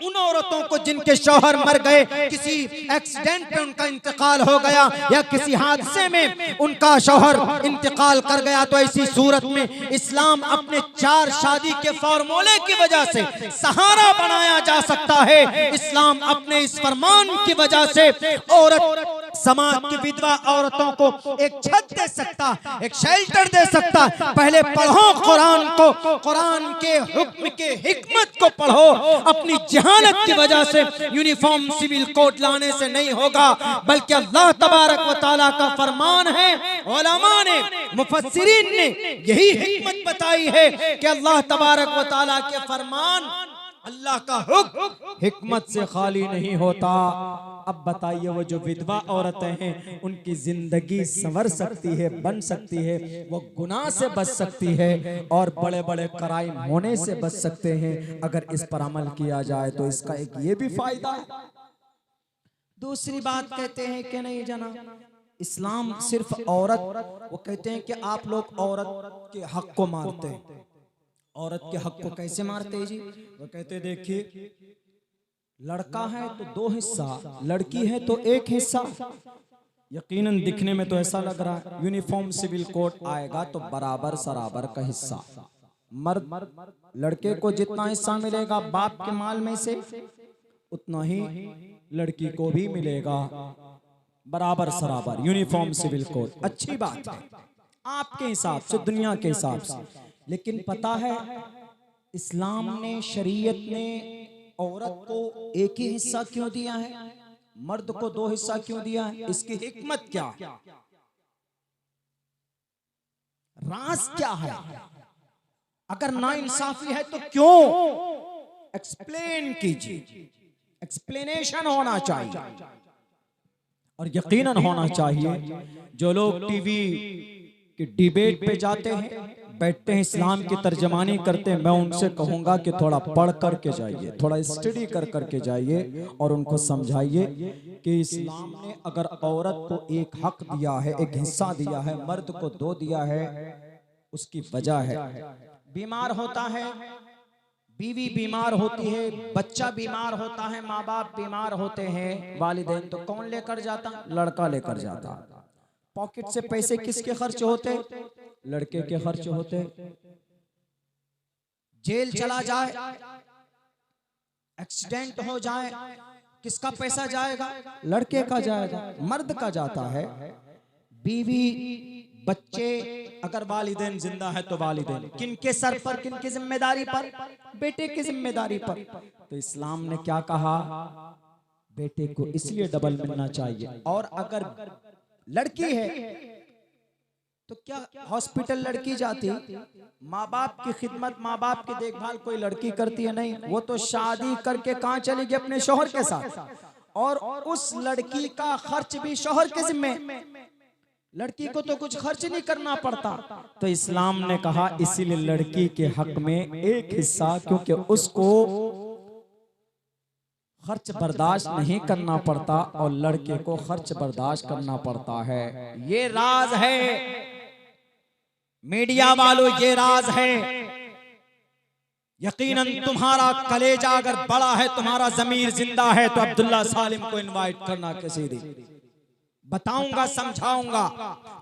उन औरतों को जिनके शौहर मर गए, किसी एक्सीडेंट में उनका इंतकाल हो गया या किसी हादसे में उनका शौहर इंतकाल कर गया, तो ऐसी सूरत में इस्लाम अपने 4 शादी के फॉर्मूले की वजह से सहारा बनाया जा सकता है। इस्लाम अपने इस फरमान की वजह से औरत, समाज की विधवा औरतों को एक छत दे सकता, एक शेल्टर दे सकता। पहले पढ़ो कुरान को, कुरान के हुक्म के हिकमत को पढ़ो। अपनी जहालत की वजह से यूनिफॉर्म सिविल कोड लाने से नहीं होगा, बल्कि अल्लाह तबारक व तआला का फरमान है। उलमा ने, मुफस्सिरीन ने यही हिकमत बताई है कि अल्लाह तबारक व तआला के फरमान, अल्लाह का हुक्म हिकमत से खाली नहीं होता। अब बताइए, वो जो विधवा औरतें हैं उनकी जिंदगी संवर सकती है, बन सकती है, वो गुनाह से बच सकती है और बड़े बड़े क्राइम होने से बच सकते हैं अगर इस पर अमल किया जाए। तो इसका एक ये भी फायदा है। दूसरी बात कहते हैं कि नहीं जना, इस्लाम सिर्फ औरत, वो कहते हैं कि आप लोग औरत के हक को मारते हैं। औरत के हक को कैसे मारते हैं जी? वो कहते देखिए, लड़का है तो 2 हिस्सा, लड़की है तो 1 हिस्सा। यकीनन दिखने में तो ऐसा लग रहा है यूनिफॉर्म सिविल कोड आएगा तो बराबर सराबर का हिस्सा। मर्द लड़के को जितना हिस्सा मिलेगा बाप के माल में से, उतना ही लड़की को भी मिलेगा, बराबर सराबर यूनिफॉर्म सिविल कोड। अच्छी बात है आपके हिसाब से, दुनिया के हिसाब से। लेकिन पता है इस्लाम ने, शरीयत ने औरत को 1 ही हिस्सा क्यों दिया है, मर्द को 2 हिस्सा क्यों दिया है? इसकी हिकमत क्या, राज क्या है? अगर नाइंसाफी है तो क्यों? एक्सप्लेन कीजिए, एक्सप्लेनेशन होना चाहिए। और यकीनन होना चाहिए जो लोग टीवी कि डिबेट पे जाते हैं, बैठते हैं, इस्लाम की तर्जमानी करते हैं, मैं उनसे कहूंगा कि थोड़ा पढ़ करके जाइए, थोड़ा स्टडी कर करके जाइए और उनको समझाइए कि इस्लाम ने अगर औरत को 1 हक दिया है, 1 हिस्सा दिया है, मर्द को 2 दिया है, उसकी वजह है बीमार होता है, बीवी बीमार होती है, बच्चा बीमार होता है, माँ बाप बीमार होते हैं, वालिदैन तो कौन लेकर जाता? लड़का लेकर जाता। पॉकेट से पैसे किसके खर्च होते? लड़के के खर्च होते। जेल चला जाए, एक्सीडेंट हो जाए, किसका पैसा जाएगा? लड़के का जाएगा, मर्द का जाता है। बीवी, बच्चे, अगर वालिदैन जिंदा है तो वालिदैन किनके सर पर, किनकी जिम्मेदारी पर? बेटे की जिम्मेदारी पर। तो इस्लाम ने क्या कहा? बेटे को इसलिए डबल मिलना चाहिए। और अगर लड़की है तो क्या हॉस्पिटल लड़की जाती? माँ बाप की खिदमत, माँ बाप की देखभाल कोई लड़की करती है? नहीं, वो तो शादी करके कहाँ चलेगी? अपने शौहर के साथ। और उस लड़की का खर्च भी शौहर के जिम्मे, लड़की को तो कुछ खर्च नहीं करना पड़ता। तो इस्लाम ने कहा इसीलिए लड़की के हक में 1 हिस्सा, क्योंकि उसको खर्च बर्दाश्त नहीं करना पड़ता और लड़के को खर्च बर्दाश्त करना पड़ता है। ये राज है मीडिया वालों, ये राज है। यकीनन तुम्हारा कलेजा अगर बड़ा है, तुम्हारा ज़मीर जिंदा है, तो अब्दुल्ला सालिम को इनवाइट करना किसी दिन, बताऊंगा, समझाऊंगा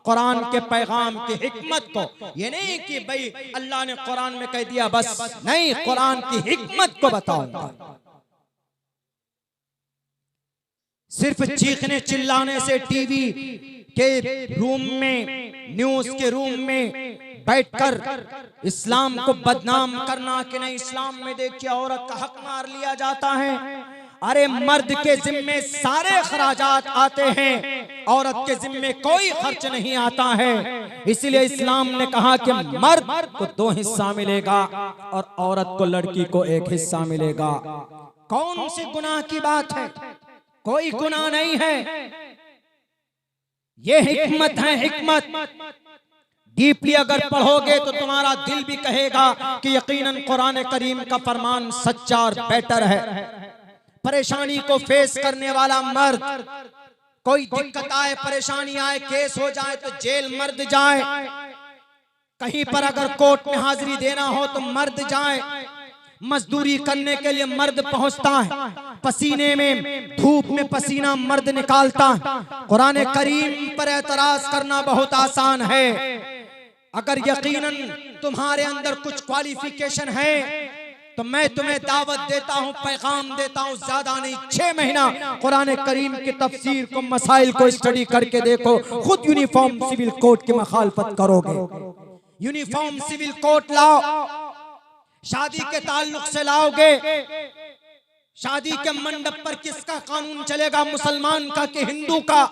कुरान के पैगाम की हिकमत को। ये नहीं कि भाई अल्लाह ने कुरान में कह दिया बस, नहीं, कुरान की हिकमत को बताऊंगा। सिर्फ चीखने चिल्लाने से टीवी के रूम में, न्यूज के रूम में बैठकर इस्लाम को बदनाम करना कि नहीं, इस्लाम में देखिए औरत का हक मार लिया जाता है। अरे मर्द के जिम्मे सारे खराजात आते हैं, औरत के जिम्मे कोई खर्च नहीं आता है। इसलिए इस्लाम ने कहा कि मर्द को 2 हिस्सा मिलेगा और औरत को, लड़की को 1 हिस्सा मिलेगा। कौन सी गुनाह की बात है? कोई गुनाह नहीं है। ये हिकमत है, हिकमत। डीपली अगर पढ़ोगे तो तुम्हारा दिल भी कहेगा कि यकीनन कुरान करीम का फरमान सच्चा और बेटर है। परेशानी को फेस करने वाला मर्द, कोई दिक्कत आए, परेशानी आए, केस हो जाए तो जेल मर्द जाए, कहीं पर अगर कोर्ट में हाजिरी देना हो तो मर्द जाए, मजदूरी करने के लिए मर्द पहुंचता है, पसीने में, धूप में पसीना मर्द निकालता है। कुरान करीम पर एतराज करना बहुत आसान है। अगर यकीनन तुम्हारे अंदर कुछ क्वालिफिकेशन है तो मैं तुम्हें दावत देता हूं, पैगाम देता हूं, ज्यादा नहीं, 6 महीना कुरान करीम की तफसीर को, मसाइल को स्टडी करके देखो, खुद यूनिफॉर्म सिविल कोड की मुखालफत करोगे। यूनिफॉर्म सिविल कोड लाओ, शादी के ताल्लुक से लाओगे, शादी के मंडप पर किसका कानून चलेगा, मुसलमान का कि हिंदू का?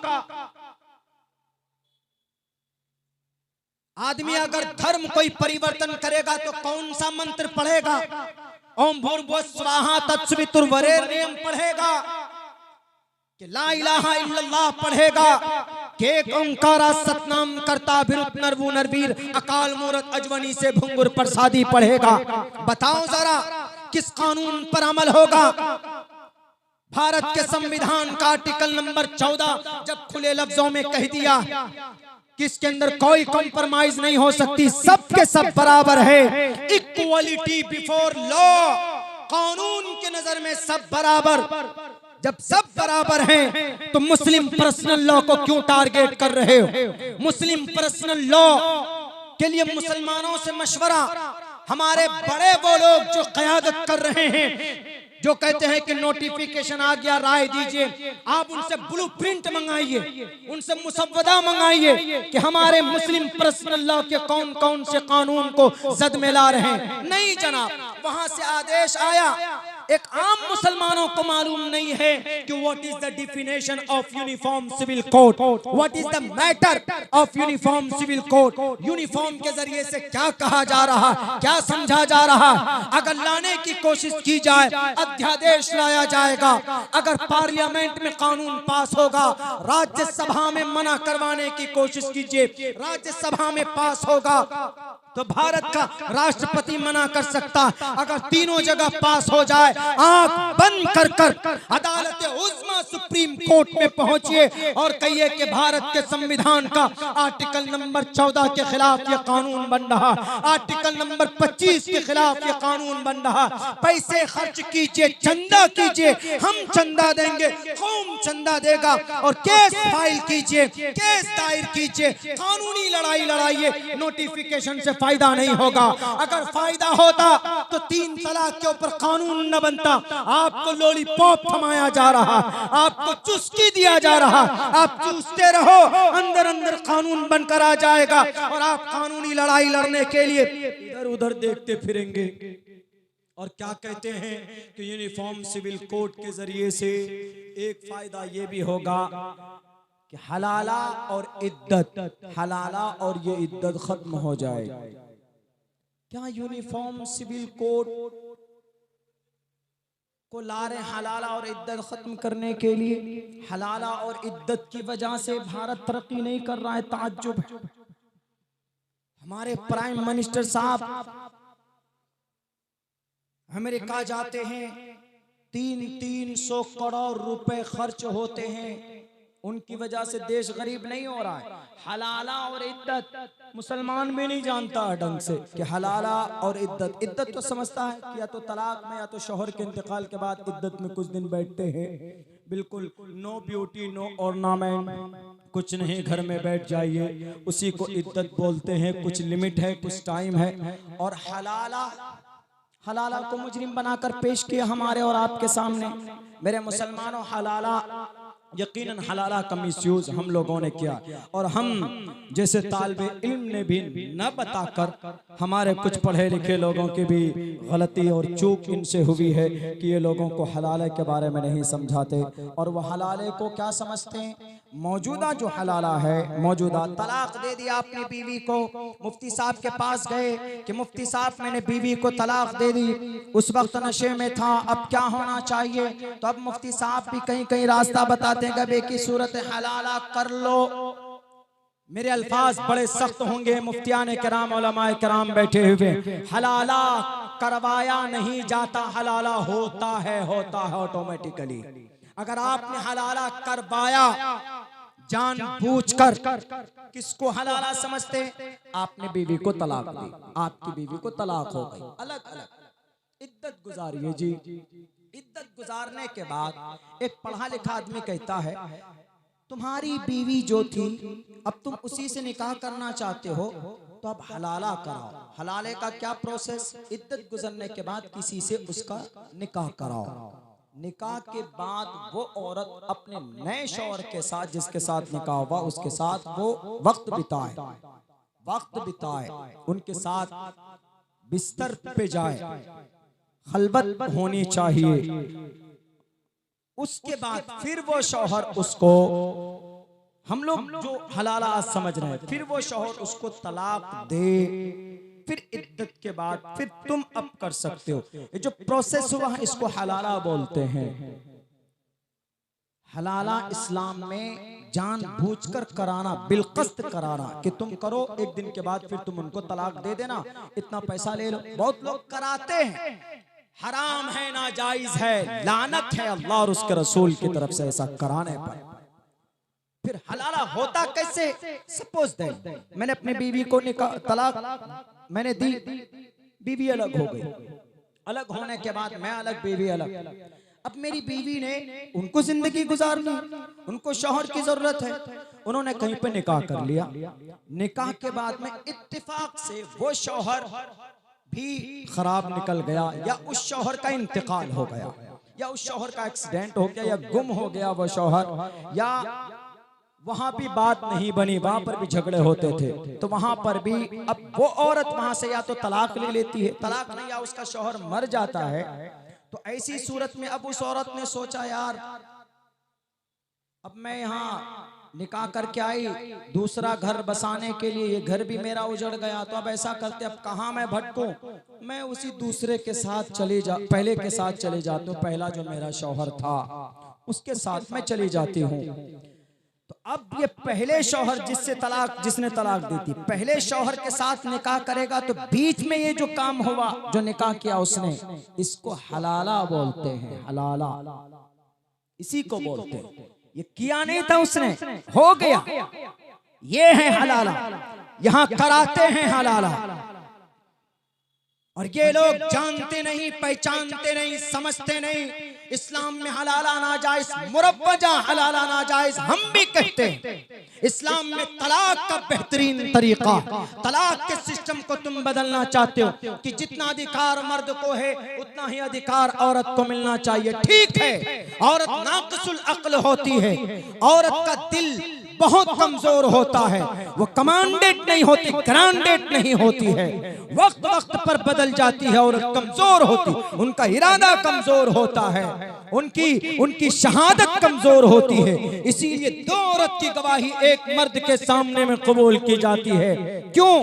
आदमी अगर धर्म कोई परिवर्तन करेगा तो कौन सा मंत्र पढ़ेगा? ओम भूर्भुवः स्वः तत्सवितुर्वरेण्यं पढ़ेगा कि ला इलाहा इल्लल्लाह पढ़ेगा कि एक ओंकारा सतनाम करता भिरुत नरवु नरवीर अकाल मूरत अजवनी से भुंगुर प्रसादी पढ़ेगा। बताओ जरा किस कानून पर अमल होगा? भारत के संविधान का आर्टिकल नंबर 14 जब खुले लफ्जों में कह दिया कि इसके अंदर कोई कॉम्प्रोमाइज नहीं हो सकती, सब के सब बराबर है, इक्वलिटी बिफोर लॉ, कानून के नजर में सब बराबर। जब सब बराबर हैं तो मुस्लिम पर्सनल लॉ को क्यों टारगेट कर रहे हो? मुस्लिम पर्सनल लॉ के लिए मुसलमानों से मशवरा, हमारे बड़े वो लोग जो क़यादत कर रहे हैं, जो कहते हैं कि नोटिफिकेशन आ गया, राय दीजिए, आप उनसे ब्लूप्रिंट मंगाइए, उनसे मुसव्वदा मंगाइए कि हमारे मुस्लिम पर्सनल लॉ के कौन कौन से कानून को जद में ला रहे हैं। नहीं जनाब, वहां से आदेश आया, एक आम मुसलमानों को मालूम नहीं है कि what is the definition of uniform civil code, what is the matter of uniform civil code. Uniform के जरिए से क्या कहा जा रहा, क्या समझा जा रहा। अगर लाने की कोशिश की जाए, अध्यादेश लाया जाएगा। अगर पार्लियामेंट में कानून पास होगा, राज्यसभा में मना करवाने की कोशिश कीजिए, राज्यसभा में पास होगा तो भारत का राष्ट्रपति मना कर सकता। अगर तीनों जगह पास हो जाए, आंख बंद कर कर अदालत उज़्मा सुप्रीम कोर्ट में पहुंचिए और कहिए कि भारत के संविधान का आर्टिकल नंबर 14 के खिलाफ ये कानून बन रहा, आर्टिकल नंबर 25 के खिलाफ ये कानून बन रहा। पैसे खर्च कीजिए, चंदा कीजिए, हम चंदा देंगे, कौम चंदा देगा, और केस फाइल कीजिए, केस दायर कीजिए, कानूनी लड़ाई लड़ाइए। नोटिफिकेशन से फायदा नहीं होगा। अगर फायदा होता तो 3 तलाक के ऊपर कानून न बनता। आपको लॉलीपॉप थमाया जा रहा, आपको चुस्की दिया जा रहा, आप चूसते रहो, अंदर अंदर कानून बनकर आ जाएगा और आप कानूनी लड़ाई लड़ने के लिए इधर उधर देखते फिरेंगे। और क्या कहते हैं कि यूनिफॉर्म सिविल कोड के जरिए से एक फायदा ये भी होगा कि हलाला और इद्दत, हलाला और ये इद्दत खत्म हो जाए। क्या यूनिफॉर्म सिविल कोड को ला रहे हलाला और इद्दत खत्म करने के लिए? हलाला और इद्दत की वजह से भारत तरक्की नहीं कर रहा है, ताज्जुब है। हमारे प्राइम मिनिस्टर साहब अमेरिका जाते हैं, 300 करोड़ रुपए खर्च होते हैं, उनकी वजह से देश गरीब नहीं हो रहा है। हलाला और इद्दत मुसलमान भी नहीं जानता ढंग से कि हलाला और इद्दत। इद्दत तो समझता है कि या तो तलाक में या तो शौहर के इंतकाल के बाद इद्दत में कुछ दिन बैठते हैं, बिल्कुल नो ब्यूटी नो ऑर्नामेंट, कुछ नहीं, घर में बैठ जाइए, उसी को इद्दत बोलते हैं। कुछ लिमिट है, कुछ टाइम है। और हलाला को मुजरिम बनाकर पेश किया हमारे और आपके सामने। मेरे मुसलमानों, हलाला यकीनन हलाला का मिसयूज हम लोगों ने किया, और हम जैसे तालिबे इल्म ने भी न बताकर हमारे कुछ पढ़े लिखे लोगों की भी गलती और चूक इनसे हुई है कि ये लोगों को हलाले के बारे में नहीं समझाते। और वह हलाले को क्या समझते हैं? मौजूदा जो हलाला है, मौजूदा तलाक दे दिया अपनी बीवी को, मुफ्ती साहब के पास गए कि मुफ्ती साहब मैंने बीवी को तलाक दे दी, उस वक्त नशे में था, अब क्या होना चाहिए? तो अब मुफ्ती साहब भी कहीं कहीं रास्ता बताते हैं, गबे की सूरत हलाला कर लो। मेरे अल्फाज बड़े सख्त होंगे, मुफ्तियान किराम उलमाए किराम बैठे हुए। हलाला करवाया नहीं जाता, हलाला होता है ऑटोमेटिकली। अगर आपने हलाला करवाया जानबूझकर, किसको हलाला समझते? आपने बीवी को तलाक दी, आपकी बीवी को तलाक हो गई, अलग अलग इद्दत गुजारिए जी। इद्दत गुजारने के बाद एक पढ़ा लिखा आदमी कहता है, तुम्हारी बीवी जो थी अब तुम उसी से निकाह करना चाहते हो तो अब हलाला कराओ। हलाले का क्या प्रोसेस? इद्दत गुजरने के बाद किसी से उसका निकाह कराओ। निकाह के बाद वो औरत अपने नए शौहर के साथ, जिसके साथ निकाह हुआ, उसके साथ वो वक्त बिताए, उनके साथ बिस्तर पे जाए, खलबत होनी चाहिए। उसके बाद फिर वो शौहर उसको, हम लोग जो हलाला समझ रहे हैं, फिर वो शौहर उसको तलाक दे, फिर इद्दत के बाद फिर तुम अब कर सकते हो। ये जो प्रोसेस हुआ है इसको हलाला बोलते हैं। हलाला इस्लाम में जानबूझकर कराना, बिलकस्त कराना कि तुम करो, एक दिन के बाद फिर तुम उनको तलाक दे देना, इतना पैसा ले लो। बहुत लोग कराते हैं, हराम है, नाजायज है, लानत है अल्लाह और उसके रसूल की तरफ से ऐसा कराने पर। फिर हलाला होता कैसे? सपोज दैट मैंने अपनी बीवी को तलाक मैंने दी, बीवी अलग हो गई, अलग होने के बाद मैं अलग, बीवी अलग। अब मेरी बीवी ने, उनको जिंदगी गुजारनी, उनको शौहर की जरूरत है, उन्होंने कहीं पे निकाह कर लिया। निकाह के बाद में इत्तेफाक से वो शौहर भी खराब निकल गया, या उस शौहर का इंतकाल हो गया, या उस शौहर का एक्सीडेंट हो गया, या गुम हो गया वो शौहर, या वहां भी बात नहीं बनी, वहां पर भी झगड़े होते थे, तो वहां पर भी अब वो औरत वहां से या तो तलाक ले लेती है, तलाक नहीं, या उसका शौहर मर जाता है। तो ऐसी सूरत में अब उस औरत ने सोचा, यार अब मैं यहाँ निकाह करके आई, दूसरा घर बसाने के लिए, ये घर भी मेरा उजड़ गया, तो अब ऐसा करते, अब कहाँ मैं भटकूं, मैं उसी दूसरे के साथ पहले के साथ चले जाती हूँ, पहला जो मेरा शौहर था उसके साथ मैं चली जाती हूँ। तो अब ये पहले शौहर जिसने तलाक दी थी, पहले शौहर के साथ निकाह करेगा, तो बीच में ये जो काम हुआ, जो निकाह किया उसने, इसको हलाला बोलते हैं, हलाला इसी को बोलते हैं। ये किया नहीं था उसने, हो गया, ये है हलाला, यहां कराते हैं हलाला। और ये लोग जानते नहीं, पहचानते नहीं, समझते नहीं। इस्लाम में हलाला नाजायज, मुरब्बजा हलाला नाजायज हम भी कहते हैं। इस्लाम में तलाक का बेहतरीन तरीका, तलाक के सिस्टम को तुम बदलना चाहते हो कि जितना अधिकार मर्द को है उतना ही अधिकार औरत को मिलना चाहिए। ठीक है, औरत नाक़िसुल अक्ल होती है, औरत का दिल बहुत कमजोर होता है, वो कमांडेड नहीं होती, ग्रांडेड नहीं होती है, वक्त वक्त पर बदल जाती है, औरत कमजोर होती, उनका इरादा कमजोर होता है, उनकी शहादत कमजोर होती है। इसीलिए दो औरत की गवाही एक मर्द के सामने में कबूल की जाती है। क्यों?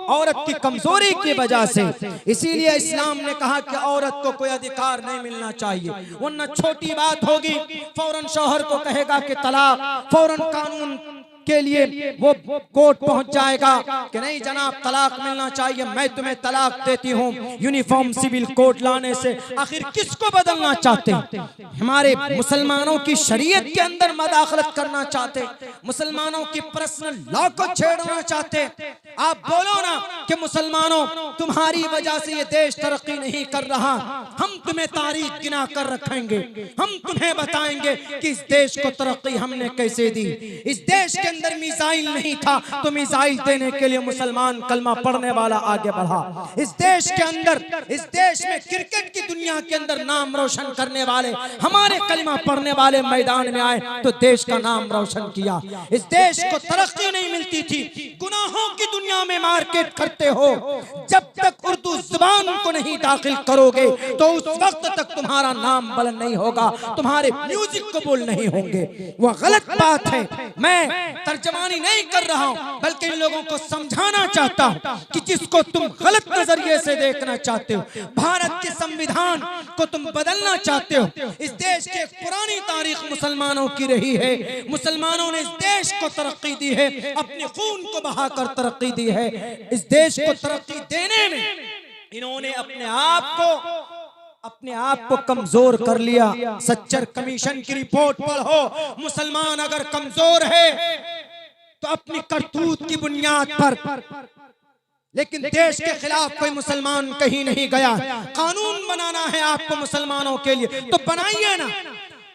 औरत की कमजोरी की वजह से। इसीलिए इस्लाम ने कहा कि औरत को कोई अधिकार नहीं मिलना चाहिए, वरना छोटी बात होगी फौरन शौहर को कहेगा कि तलाक, फौरन कानून के लिए वो कोर्ट पहुंच जाएगा कि नहीं जनाब तलाक मिलना चाहिए, मैं तुम्हें तलाक देती हूं। यूनिफॉर्म सिविल कोड लाने से आखिर किसको बदलना चाहते हैं? हमारे मुसलमानों की शरीयत के अंदर मदाखलत करना चाहते, मुसलमानों की पर्सनल लॉ को छेड़ना चाहते। आप बोलो ना कि मुसलमानों तुम्हारी वजह से ये देश तरक्की नहीं कर रहा, हम तुम्हें तारीख गिना कर रखेंगे, हम तुम्हें बताएंगे कि इस देश को तरक्की हमने कैसे दी। इस देश के अंदर मिसाइल नहीं था तो मिसाइल देने के लिए मुसलमान कलमा पढ़ने वाला आगे बढ़ा। इस देश के अंदर, इस देश में क्रिकेट की दुनिया के अंदर नाम रोशन करने वाले हमारे कलमा पढ़ने वाले मैदान में आए तो देश का नाम रोशन किया। इस देश को तरक्की नहीं मिलती थी, गुनाहों की दुनिया में मार्केट करते हो। जब तक उर्दू जुबान को नहीं दाखिल करोगे तो उस वक्त तक तुम्हारा नाम बुलंद नहीं होगा, तुम्हारे म्यूजिक कबूल नहीं होंगे। वह गलत बात है, मैं तर्जमानी नहीं कर रहा हूं, बल्कि इन लोगों को समझाना चाहता हूं कि जिसको तुम गलत नजरिए से देखना चाहते हो, भारत के संविधान को तुम बदलना चाहते हो। इस देश की पुरानी तारीख मुसलमानों की रही है, मुसलमानों ने इस देश को तरक्की दी है, अपने खून को बहाकर तरक्की दी है। इस देश को तरक्की देने में इन्होंने अपने आप को कमजोर कर लिया। सच्चर कमीशन की रिपोर्ट पढ़ो, मुसलमान अगर कमजोर है तो अपनी करतूत की बुनियाद पर, लेकिन देश के खिलाफ कोई मुसलमान कहीं नहीं गया। कानून बनाना है आपको मुसलमानों के लिए तो बनाइए ना।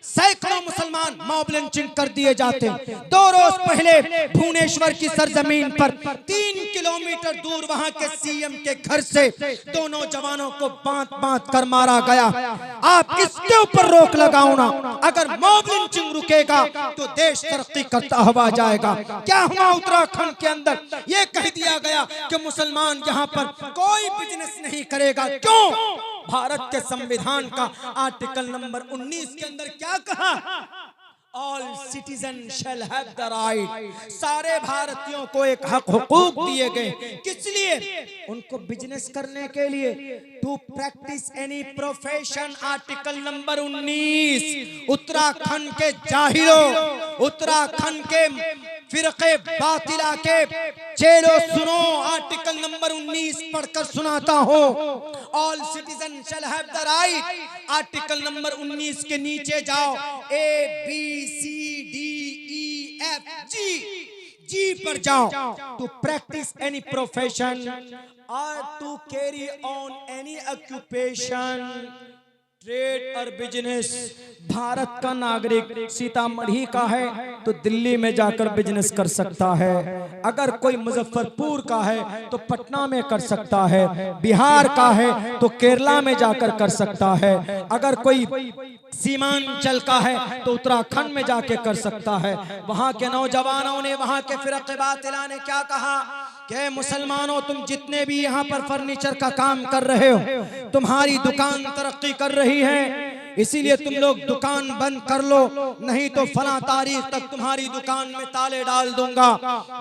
सैकड़ों मुसलमान मॉब लिंचिंग कर दिए जाते हैं। 2 रोज पहले भुवनेश्वर की सरजमीन पर 3 किलोमीटर दूर वहां के सीएम के घर से 2 नौजवानों को बांध कर मारा गया। आप इसके ऊपर रोक लगाओ ना। अगर मॉब लिंचिंग रुकेगा तो देश तरक्की करता हुआ जाएगा। क्या हुआ उत्तराखंड के अंदर? ये कह दिया गया कि मुसलमान यहाँ पर कोई बिजनेस नहीं करेगा। क्यों? भारत के संविधान का आर्टिकल नंबर 19 के अंदर क्या कहा? All citizen shall have the right. सारे भारतीयों को एक हक हुकूक दिए गए। किस लिए? उनको बिजनेस करने के लिए। To practice any profession, article number 19। Uttarakhand के जाहिलों, उत्तराखंड के फिरके बातिला के चेलो सुनो, आर्टिकल नंबर 19 पढ़कर सुनाता हूँ। All citizen shall have the right. Article number 19 के नीचे जाओ, A B C D E F G, G पर जाओ, टू प्रैक्टिस एनी प्रोफेशन और to carry on any occupation, trade और बिजनेस। भारत का नागरिक सीतामढ़ी का है तो दिल्ली में जाकर बिजनेस कर सकता है, अगर कोई मुजफ्फरपुर का है तो पटना में कर सकता है, बिहार का है तो केरला में जाकर कर सकता है, अगर कोई सीमांचल का है तो उत्तराखंड में जाके कर सकता है। वहां के नौजवानों ने, वहां के फिरक़े बातिला ने क्या कहा कि मुसलमानों, तुम जितने भी यहाँ पर फर्नीचर का काम कर रहे हो, तुम्हारी दुकान तरक्की कर रही है, इसीलिए तुम लोग दुकान बंद कर लो, नहीं तो फला तारीख तक तुम्हारी दुकान में ताले डाल दूंगा।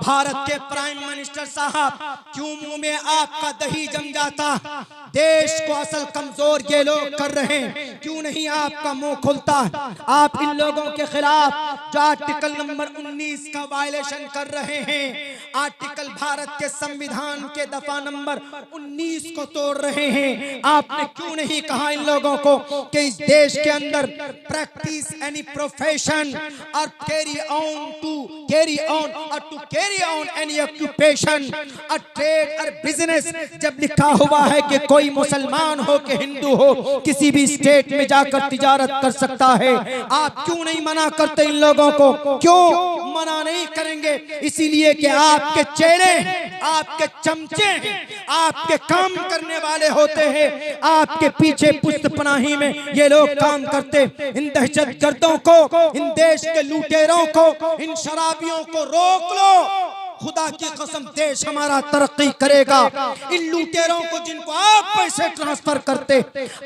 भारत के प्राइम मिनिस्टर साहब, क्यों मुंह में आपका दही जम जाता? देश को असल कमजोर ये लोग कर रहे हैं, क्यों नहीं आपका मुंह खुलता? आप इन लोगों के खिलाफ जो आर्टिकल नंबर 19 का वायलेशन कर रहे हैं, आर्टिकल भारत के संविधान के दफा नंबर 19 को तोड़ रहे हैं, आपने क्यों नहीं कहा इन लोगों को कि इस देश के अंदर प्रैक्टिस एनी प्रोफेशन और carry on any occupation, a trade और बिजनेस। जब लिखा हुआ है कि कोई मुसलमान हो कि हिंदू हो किसी भी स्टेट में जाकर तिजारत कर सकता है, आप क्यों नहीं मना करते इन लोगों को? क्यों मना नहीं करेंगे? इसीलिए कि आपके चेले, आपके चमचे, आपके काम करने वाले होते हैं, आपके पीछे पुश्त पनाही में ये लोग काम करते। इन दहशतगर्दों को, इन देश के लुटेरों को, इन शराबियों को रोक लो, खुदा की कसम देश हमारा तरक्की करेगा। इन लुटेरों को जिनको आप पैसे ट्रांसफर करते,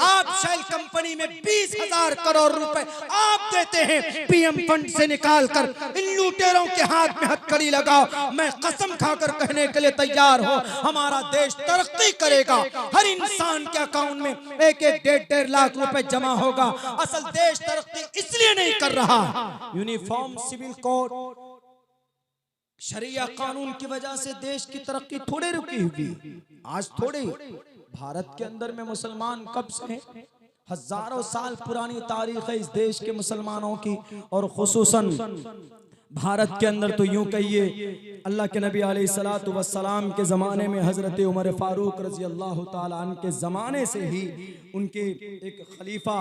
आप शेल कंपनी में 20,000 करोड़ रुपए आप देते हैं पीएम फंड से निकाल कर, इन लुटेरों के हाथ में हथकड़ी लगाओ। मैं कसम खाकर कहने के लिए तैयार हो, हमारा देश तरक्की करेगा। हर इंसान के अकाउंट में 1-1, 1.5 लाख रुपए जमा होगा। असल देश तरक्की इसलिए नहीं कर रहा, यूनिफॉर्म सिविल कोड, शरिया कानून की वजह से देश की तरक्की थोड़े रुकी हुई, आज थोड़े। भारत के अंदर में मुसलमान कब से हैं? हजारों साल पुरानी तारीख है इस देश के मुसलमानों की, और खुसूसन भारत के अंदर तो यूं कहिए अल्लाह के नबी अलैहिस्सलातु वस्सलाम के ज़माने में हज़रत उमर फारूक रज़ी अल्लाह ताला अन्हु के ज़माने से ही उनके एक खलीफा,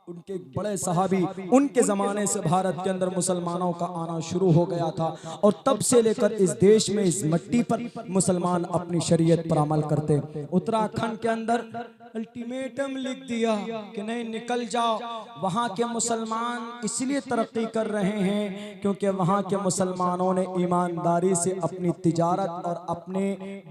उनके बड़े सहाबी, उनके ज़माने से भारत के अंदर मुसलमानों का आना शुरू हो गया था, और तब से लेकर इस देश में, इस मिट्टी पर मुसलमान अपनी शरीयत पर अमल करते। उत्तराखंड के अंदर अल्टीमेटम लिख दिया कि नहीं, निकल जाओ। वहाँ के मुसलमान इसलिए तरक्की कर रहे हैं क्योंकि वहाँ के मुसलमानों ने ईमानदारी से अपनी तिजारत और अपने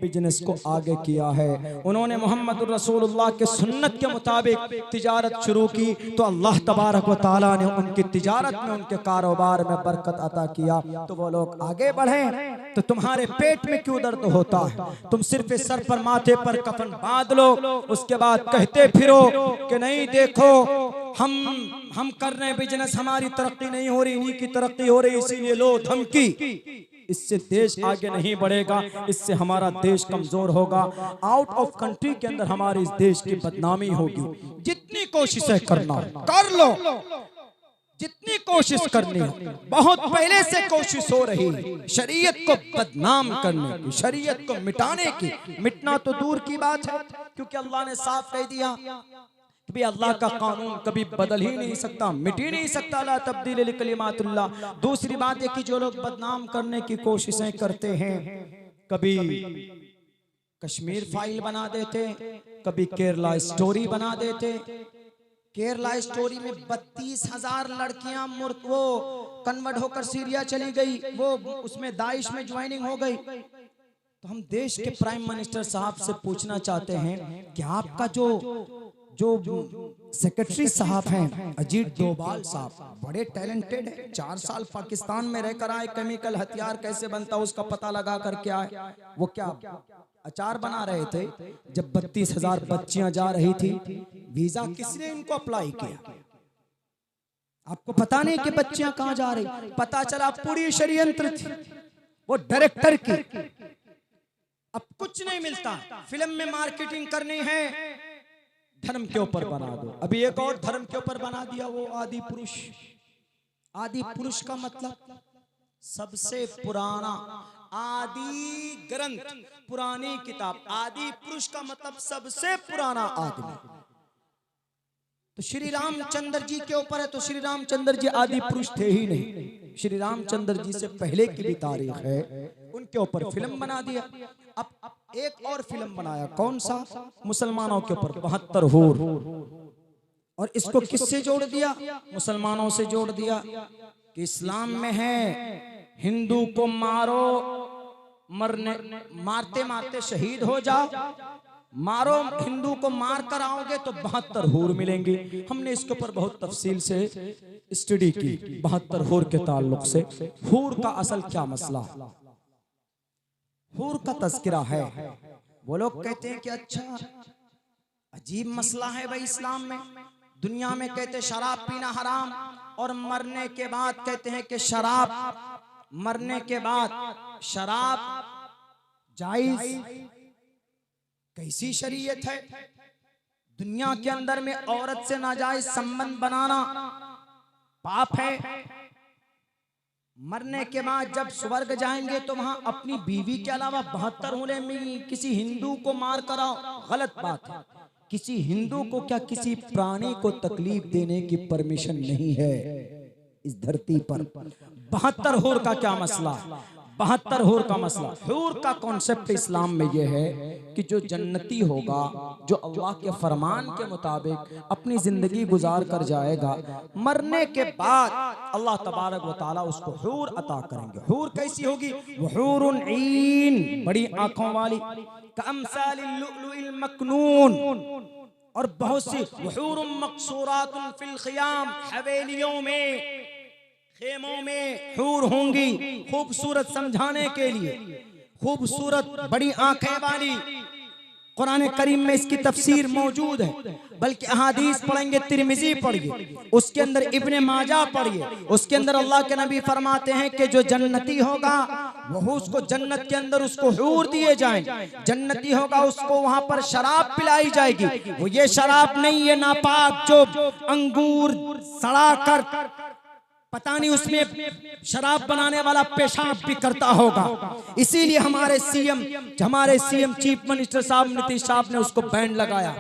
बिजनेस को आगे किया है। उन्होंने मोहम्मद रसूलुल्लाह के सुन्नत के मुताबिक तिजारत शुरू की, तो अल्लाह तबारक व तआला ने उनकी तिजारत में, उनके कारोबार में बरकत अता किया, तो वो लोग आगे बढ़े। तो तुम्हारे पेट में क्यों दर्द होता है? तुम सिर्फ सर पर, माथे पर कफन बांध लो, उसके बाद कहते फिरो कि नहीं देखो हम कर रहे हैं बिजनेस, हमारी तरक्की नहीं हो रही, इन्हीं की तरक्की हो रही, इसीलिए लो धमकी। इससे देश आगे नहीं बढ़ेगा, इससे हमारा देश कमजोर होगा। आउट ऑफ कंट्री के अंदर हमारे इस देश की बदनामी होगी। जितनी कोशिशें करना कर लो, जितनी कोशिश करनी हो, बहुत पहले से कोशिश हो रही शरीयत को बदनाम करने की, शरीयत को मिटाने की। मिटना तो दूर की बात है, क्योंकि अल्लाह ने साफ कह दिया कि अल्लाह का कानून कभी बदल ही नहीं सकता, मिट ही नहीं सकता, ला तब्दील लिकलिमातिल्लाह। दूसरी बात है कि जो लोग बदनाम करने की कोशिशें करते हैं, कभी कश्मीर फाइल बना देते, कभी केरला स्टोरी बना देते। केरला स्टोरी में 32,000 लड़कियां वो कन्वर्ट होकर सीरिया चली गई, वो उसमें दाइश में ज्वाइनिंग हो गई। तो हम देश के प्राइम मिनिस्टर साहब से पूछना चाहते हैं कि आपका जो सेक्रेटरी साहब हैं अजीत डोभाल साहब, बड़े टैलेंटेड हैं, 4 साल पाकिस्तान में रहकर आए, केमिकल हथियार कैसे बनता उसका पता लगा कर के आए। वो क्या अचार बना रहे थे जब 32,000 बच्चियां जा रही थी। वीजा किसने इनको अप्लाई किया? आपको पता नहीं कि बच्चियां कहां जा रही, पता चला पूरी षड्यंत्र थी वो डायरेक्टर की। अब कुछ नहीं मिलता, फिल्म में मार्केटिंग करनी है, धर्म के ऊपर बना दो। अभी एक और धर्म के ऊपर बना दिया, वो आदि पुरुष। आदि पुरुष का मतलब सबसे पुराना आदि ग्रंथ, पुरानी किताब। आदि पुरुष का मतलब सबसे पुराना आदमी। तो श्री रामचंद्र जी के ऊपर है, तो श्री रामचंद्र जी आदि पुरुष थे ही नहीं। श्री रामचंद्र जी से पहले की भी तारीख है, उनके ऊपर फिल्म बना दिया। अब एक और फिल्म बनाया, कौन सा? मुसलमानों के ऊपर 72 हूर। और इसको किससे जोड़ दिया? मुसलमानों से जोड़ दिया कि इस्लाम में है हिंदू को मारो, मारते मारते शहीद हो जाओ, मारो हिंदू को मार कर आओगे तो 72 हूर मिलेंगे। हमने इसके ऊपर बहुत तफसील से स्टडी की 72 हूर के ताल्लुक से। हूर का असल क्या मसला, हूर का तज़किरा है। वो लोग कहते हैं कि अच्छा अजीब मसला है भाई इस्लाम में। दुनिया में कहते शराब पीना हराम, और मरने के बाद कहते हैं कि शराब, मरने के बाद शराब जायज। कैसी शरीयत है? दुनिया के अंदर में औरत से नाजायज संबंध बनाना पाप है। मरने के बाद जब स्वर्ग जाएंगे तो वहां अपनी बीवी के अलावा 72 हूरें में किसी हिंदू को मार कर आओ, गलत बात है। किसी हिंदू को क्या किसी प्राणी को तकलीफ देने की परमिशन नहीं है इस धरती पर। 72 हूर का क्या मसला? 72 हूर का मसला, हूर का कॉन्सेप्ट इस्लाम में यह है कि जो जन्नती होगा, जो अल्लाह के फरमान के मुताबिक अपनी जिंदगी गुजार कर जाएगा, मरने के बाद अल्लाह तबारक व तआला उसको हूर अता करेंगे। हूर कैसी होगी? हूरुन ईन, बड़ी आंखों वाली, कअमसालिल लुअलुइल मकनून, और बहुत सी हूरुन मकसूरातुन फिल खियाम, हवेलियों में, खेमों में हूर होंगी। खूबसूरत समझाने के लिए, खूबसूरत बड़ी आंखें वाली। कुरान करीम में इसकी तफसीर मौजूद है, बल्कि अहादीस पढ़ेंगे, तिरमिजी पढ़िए, उसके अंदर इब्ने माजा पढ़िए, उसके अंदर अल्लाह के नबी फरमाते हैं कि जो जन्नती होगा वो उसको जन्नत के अंदर उसको हूर दिए जाएंगे। जन्नती होगा उसको वहां पर शराब पिलाई जाएगी। वो ये शराब नहीं, ये नापाक जो अंगूर सड़ा कर पता नहीं उसमें शराब बनाने वाला पेशाब भी करता होगा। इसीलिए हमारे सीएम चीफ मिनिस्टर साहब नीतीश साहब ने उसको बैन लगाया।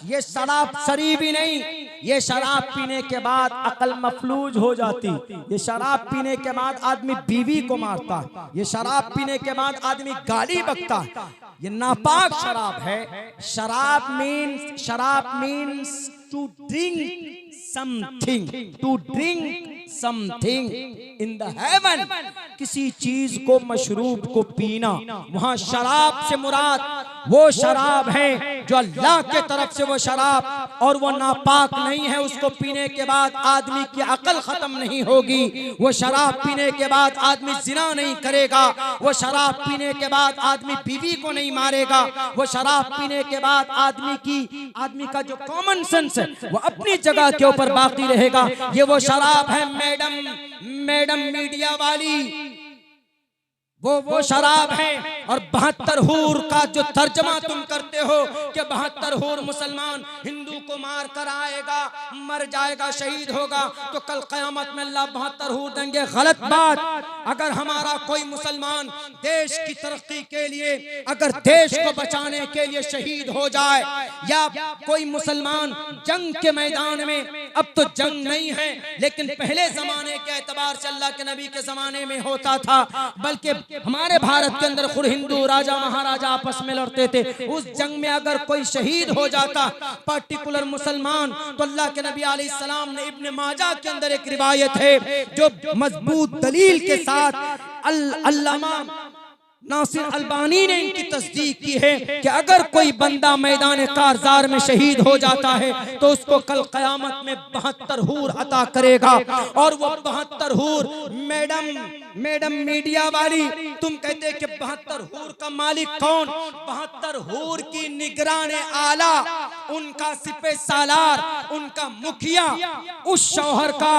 ये शराब शरीबी नहीं, ये शराब पीने के बाद अकल मफलूज हो जाती। ये शराब पीने के बाद आदमी बीवी को मारता, ये शराब पीने के बाद आदमी गाली बकता। ये नापाक शराब है। शराब means to drink something in the heaven, किसी चीज को, मशरूब को पीना। वहां शराब से मुराद वो शराब है जो अल्लाह के तरफ से वो शराब, और वो नापाक नहीं है। उसको पीने के बाद आदमी की अकल खत्म नहीं होगी। वो शराब पीने के बाद आदमी जिना नहीं करेगा। वो शराब पीने के बाद आदमी बीवी को नहीं मारेगा। वो शराब पीने के बाद आदमी का जो कॉमन सेंस है वो अपनी जगह के ऊपर बाकी रहेगा। ये वो शराब है मैडम मीडिया वाली, वो शराब है। और 72 हूर का जो तर्जमा तुम करते हो कि 72 हूर मुसलमान हिंदू को मार कर आएगा, मर जाएगा, शहीद होगा, तो कल क़यामत में अल्लाह 72 हूर देंगे। गलत बात। अगर हमारा कोई मुसलमान देश की तरक्की के लिए, अगर देश को बचाने के लिए शहीद हो जाए, या कोई मुसलमान जंग के मैदान में, अब तो जंग नहीं है लेकिन पहले जमाने के एतबार से अल्लाह के नबी के जमाने में होता था, बल्कि हमारे भारत के अंदर खुद हिंदू राजा महाराजा आपस में लड़ते थे। उस जंग में अगर कोई शहीद हो जाता पर्टिकुलर मुसलमान, तो अल्लाह के नबी अलैहि सलाम ने इब्ने माजा के अंदर एक रिवायत है जो मजबूत दलील के साथ अल्लामा नासिर अल्बानी ने इनकी तस्दीक की है कि अगर कोई बंदा मैदान कारजार में शहीद हो जाता है तो उसको कल क़यामत में 72 हूर अता करेगा। और वो 72 हूर मैडम मीडिया वाली, तुम कहते कि 72 हूर का मालिक कौन? 72 हूर की निगरान आला, उनका सिपह सालार, उनका मुखिया, उस शौहर का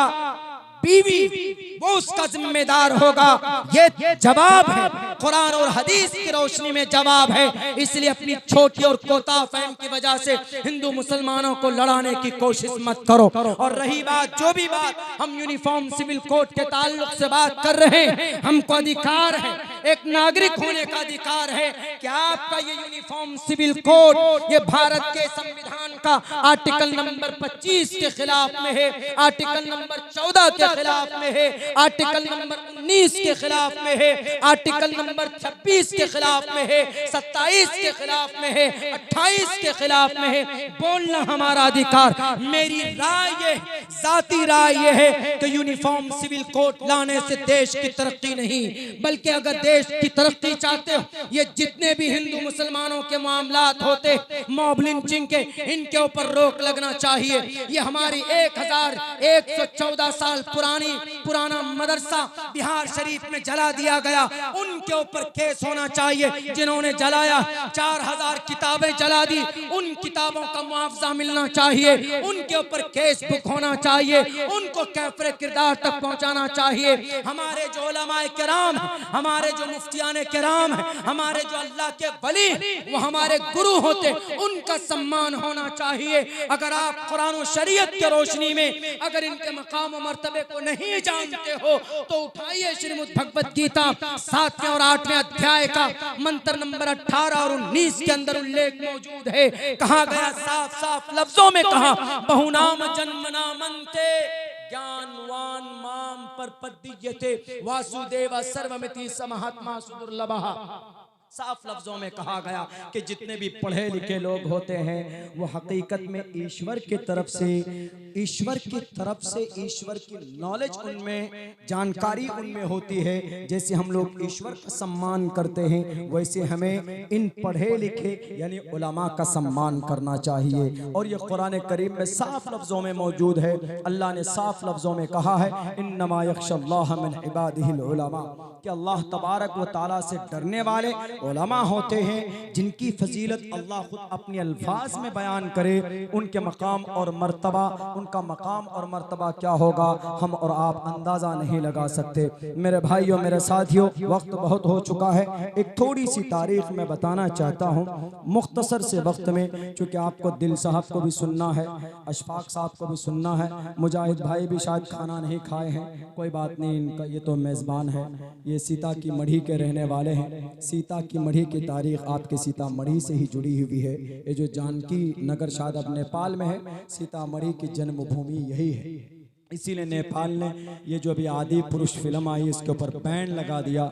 बीवी वो उसका जिम्मेदार होगा। ये जवाब है, कुरान और हदीस की रोशनी में जवाब है। इसलिए अपनी छोटी और कोताह फहम की वजह से हिंदू मुसलमानों को लड़ाने की कोशिश मत करो। और रही बात, जो भी बात हम यूनिफॉर्म सिविल कोड के ताल्लुक से बात कर रहे हैं, हमको अधिकार है, एक नागरिक होने का अधिकार है कि आपका ये यूनिफॉर्म सिविल कोड ये भारत के संविधान का आर्टिकल नंबर 25 के खिलाफ में है, आर्टिकल नंबर 14 के खिलाफ में है, आर्टिकल नंबर 19 के खिलाफ में है, आर्टिकल नंबर 26 के खिलाफ में है, 27 के खिलाफ में है, 28 के खिलाफ में है। बोलना हमारा अधिकार। मेरी राय ये, जाती राय ये है कि यूनिफॉर्म सिविल कोड लाने से देश की तरक्की नहीं, बल्कि अगर देश की तरक्की चाहते हो, ये जितने भी हिंदू मुसलमानों के मामलात होते मॉब लिंचिंग के, इनके ऊपर रोक लगना चाहिए। ये हमारी 1114 साल पुराना मदरसा बिहार शरीफ में जला दिया गया, उनके ऊपर केस होना चाहिए। जिन्होंने जलाया 4000 किताबें जला दी, उन किताबों का मुआवजा मिलना चाहिए, उनके ऊपर केस बुक होना चाहिए, उनको कैफरे किरदार तक पहुंचाना चाहिए। हमारे जो उलमाए किराम, हमारे जो मुफ्तियाने किराम है, हमारे जो अल्लाह के वली, वो हमारे गुरु होते, उनका सम्मान होना चाहिए। अगर आप कुरान और शरीयत की रोशनी में अगर इनके मकाम और मर्तबे को नहीं जानते हो तो उठाइए श्रीमद् भगवत गीता 7वें और 8वें अध्याय का मंत्र नंबर 18 और 19 के अंदर उल्लेख मौजूद है। कहा गया, साफ साफ लफ्जों में कहा, बहुनाम जन्मना मनते ज्ञानवान माम पर पद्यते वासुदेव सर्वमिति समहात्मा सुदुर्लभः। साफ लफ्जों में कहा गया कि जितने भी पढ़े लिखे लोग होते हैं वो हकीकत में ईश्वर की तरफ से ईश्वर की नॉलेज उनमें, जानकारी उनमें होती है। जैसे हम लोग ईश्वर का सम्मान करते हैं, वैसे हमें इन पढ़े लिखे यानी उलमा का सम्मान करना चाहिए। और ये कुरान करीम में साफ लफ्जों में मौजूद है। अल्लाह ने साफ लफ्जों में कहा है, इन्नमा यख्शल्लाह मिन इबादिहिल उलमा, कि अल्लाह तबारक व तआला से डरने वाले उलमा होते हैं, जिनकी फजीलत अल्लाह खुद अपने अल्फाज में बयान करे। उनके मकाम और मर्तबा, उनका मकाम और मर्तबा क्या होगा हम और आप अंदाज़ा नहीं लगा सकते। मेरे भाइयों, मेरे साथियों, वक्त बहुत हो चुका है। एक थोड़ी सी तारीख मैं बताना चाहता हूँ मुख्तसर से वक्त में, चूँकि आपको दिल साहब को भी सुनना है, अशफाक साहब को भी सुनना है, मुजाहिद भाई भी शायद खाना नहीं खाए हैं, कोई बात नहीं, इनका ये तो मेज़बान है, ये सीता की मढ़ी के रहने वाले हैं। सीता की मढ़ी की तारीख आपके सीतामढ़ी से ही जुड़ी हुई है। ये जो जानकी नगर शायद अब नेपाल में है, सीतामढ़ी की जन्मभूमि यही है। इसीलिए नेपाल ने ये जो अभी आदि पुरुष फिल्म आई, इसके ऊपर बैन लगा दिया।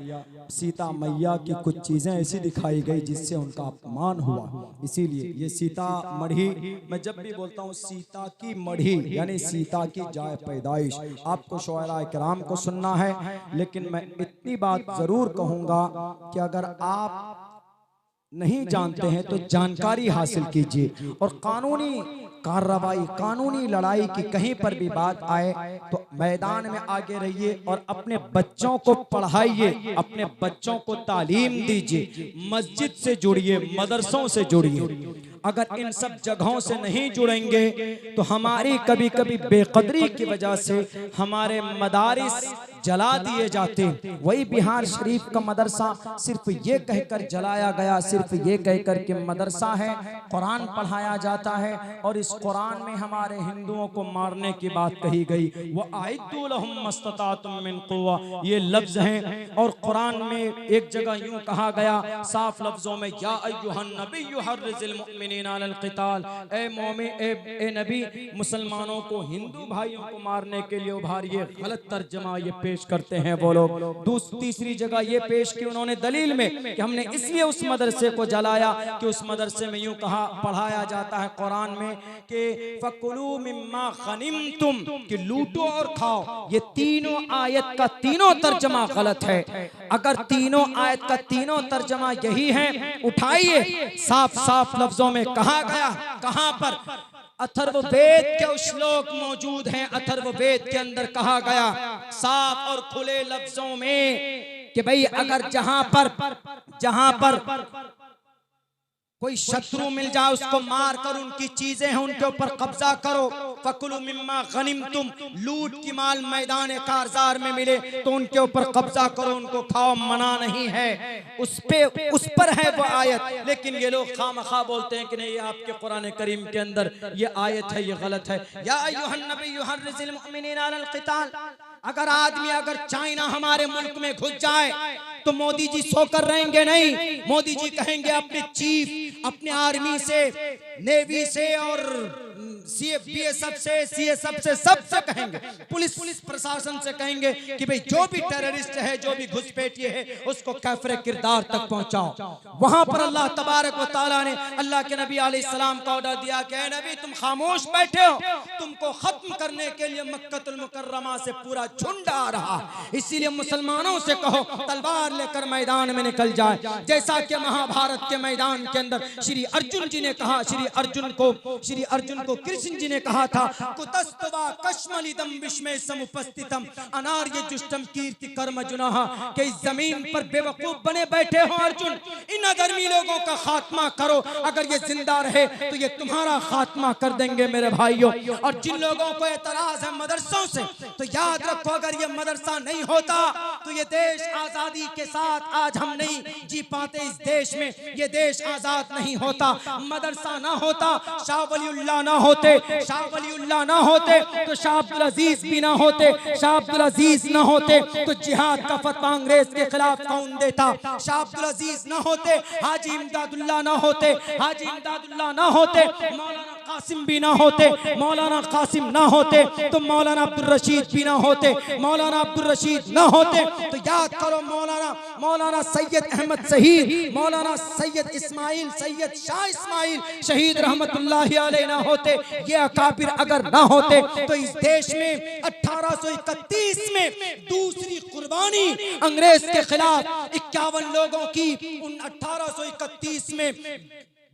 सीता मैया की कुछ चीज़ें ऐसी दिखाई गई जिससे उनका अपमान हुआ। इसीलिए ये सीतामढ़ी, मैं जब भी बोलता हूँ सीता की मढ़ी यानी सीता की जाए पैदाइश, आपको शुआरा किराम को सुनना है। लेकिन मैं इतनी बात ज़रूर कहूँगा कि अगर आप नहीं जानते हैं तो जानकारी हासिल कीजिए, और कानूनी कार्रवाई, कानूनी लड़ाई की कहीं पर भी बात आए तो मैदान में आगे रहिए और अपने बच्चों को पढ़ाइए, अपने बच्चों को तालीम दीजिए, मस्जिद से जुड़िए, मदरसों से जुड़िए। अगर इन सब जगहों से नहीं जुड़ेंगे तो हमारी कभी कभी बेकदरी की वजह से हमारे मदारिस जला दिए जाते। वही बिहार शरीफ का मदरसा सिर्फ ये कहकर जलाया गया, सिर्फ ये कहकर कि मदरसा है, कुरान पढ़ाया जाता है, और इस कुरान में हमारे हिंदुओं को मारने की बात कही गई। वो आइद्दू लहुम मस्ततातुम मिन कुव्वा, ये लफ्ज हैं। और कुरान में एक जगह यूं कहा गया साफ लफ्जों में, या अय्युहन नबिय्यु हर्रिज़िल मुमिनीना अलल क़िताल, ए मोमिन, ए नबी, मुसलमानों को, हिंदू भाइयों को मारने के लिए उभारिए। गलत तर्जमा ये पेश करते हैं वो लोग। तीसरी जगह ये पेश की उन्होंने दलील में कि हमने इसलिए उस मदरसे को जलाया कि उस मदरसे में यूं कहा, पढ़ाया जाता है कुरान में कि फकुलू मिम्मा गनिमतुम, कि लूटो और खाओ। ये तीनों आयत का तीनों तर्जमा गलत है। अगर तीनों आयत का तीनों तर्जमा यही है, उठाइए, साफ साफ लफ्जों में कहा गया। कहां पर? अथर्ववेद के श्लोक मौजूद हैं। अथर्ववेद के अंदर कहा गया साफ और खुले लफ्जों में कि भाई अगर जहां पर कोई शत्रु मिल जाए उसको मार कर उनकी चीजें हैं उनके ऊपर कब्जा करो। फकुलू मिम्मा गनिमतुम, लूट की माल मैदान कारजार में मिले तो उनके ऊपर कब्जा करो, उनको खाओ, मना नहीं है। उस पर है वो आयत। लेकिन ये लोग खामखा बोलते हैं कि नहीं, ये आपके कुरान करीम के अंदर ये आयत है, ये गलत है। या अय्युहन नबी युहर्रिजुल मुमिनीना अलल क़िताल, अगर चाइना हमारे मुल्क में घुस जाए तो मोदी जी सोकर रहेंगे नहीं। मोदी जी कहेंगे अपने चीफ, अपने आर्मी से, नेवी से और बीएसएफ से, सीएसएफ से, सबसे कहेंगे, पुलिस प्रशासन से कहेंगे कि भाई जो भी टेररिस्ट है, जो भी घुसपैठिए है, उसको काफिर किरदार तक पहुंचाओ। वहां पर अल्लाह तबारक व तआला ने अल्लाह के नबी अलैहिस्सलाम का ऑर्डर दिया कि ऐ नबी तुम खामोश बैठे हो, तुमको खत्म करने के लिए मक्कतुल मुकर्रमा से पूरा झुंड आ रहा, इसीलिए मुसलमानों से कहो तलवार लेकर मैदान में निकल जाए। जैसा कि महाभारत के मैदान के अंदर श्री अर्जुन जी ने कहा, श्री अर्जुन को कृष्ण जी ने कहा था, कुतस्तवा कश्मलिदम विस्मय समुपस्थितम अनार्य जुष्टम कीर्ति कर्म जुनाह, कि इस जमीन पर बेवकूफ बने बैठे हो अर्जुन, इन अधर्मी लोगों का खात्मा करो, अगर ये जिंदा रहे तो ये तुम्हारा खात्मा कर देंगे मेरे भाइयों। और जिन लोगों को एतराज है मदरसों से, तो याद रखो अगर ये मदरसा नहीं होता तो ये देश आजादी के साथ आज हम नहीं जी पाते। इस देश में ये देश आजाद नहीं होता, मदरसा ना होता, शाह वलीउल्लाह ना होते, शाह वलीउल्लाह ना होते तो शाह अब्दुल अजीज भी ना होते, शाह अब्दुल अजीज ना होते तो जिहाद का फतवा अंग्रेज के खिलाफ कौन देता, शाह अब्दुल अजीज ना होते, हाजी इमदादुल्लाह ना होते, हाजी इमदादुल्लाह ना होते, मौलाना कासिम भी ना होते, मौलाना कासिम ना होते तो मौलाना अब्दुल रशीद भी ना होते, मौलाना अब्दुल रशीद ना होते तो याद करो मौलाना सैयद अहमद शहीद, मौलाना सैयद इस्माइल, सैयद शाह इस्माइल शहीद रहमतुल्लाहि अलैहि ना होते। ये अकाबिर अगर ना होते तो इस देश में 1831 में दूसरी कुर्बानी अंग्रेज के खिलाफ 51 लोगों की, उन 1831 में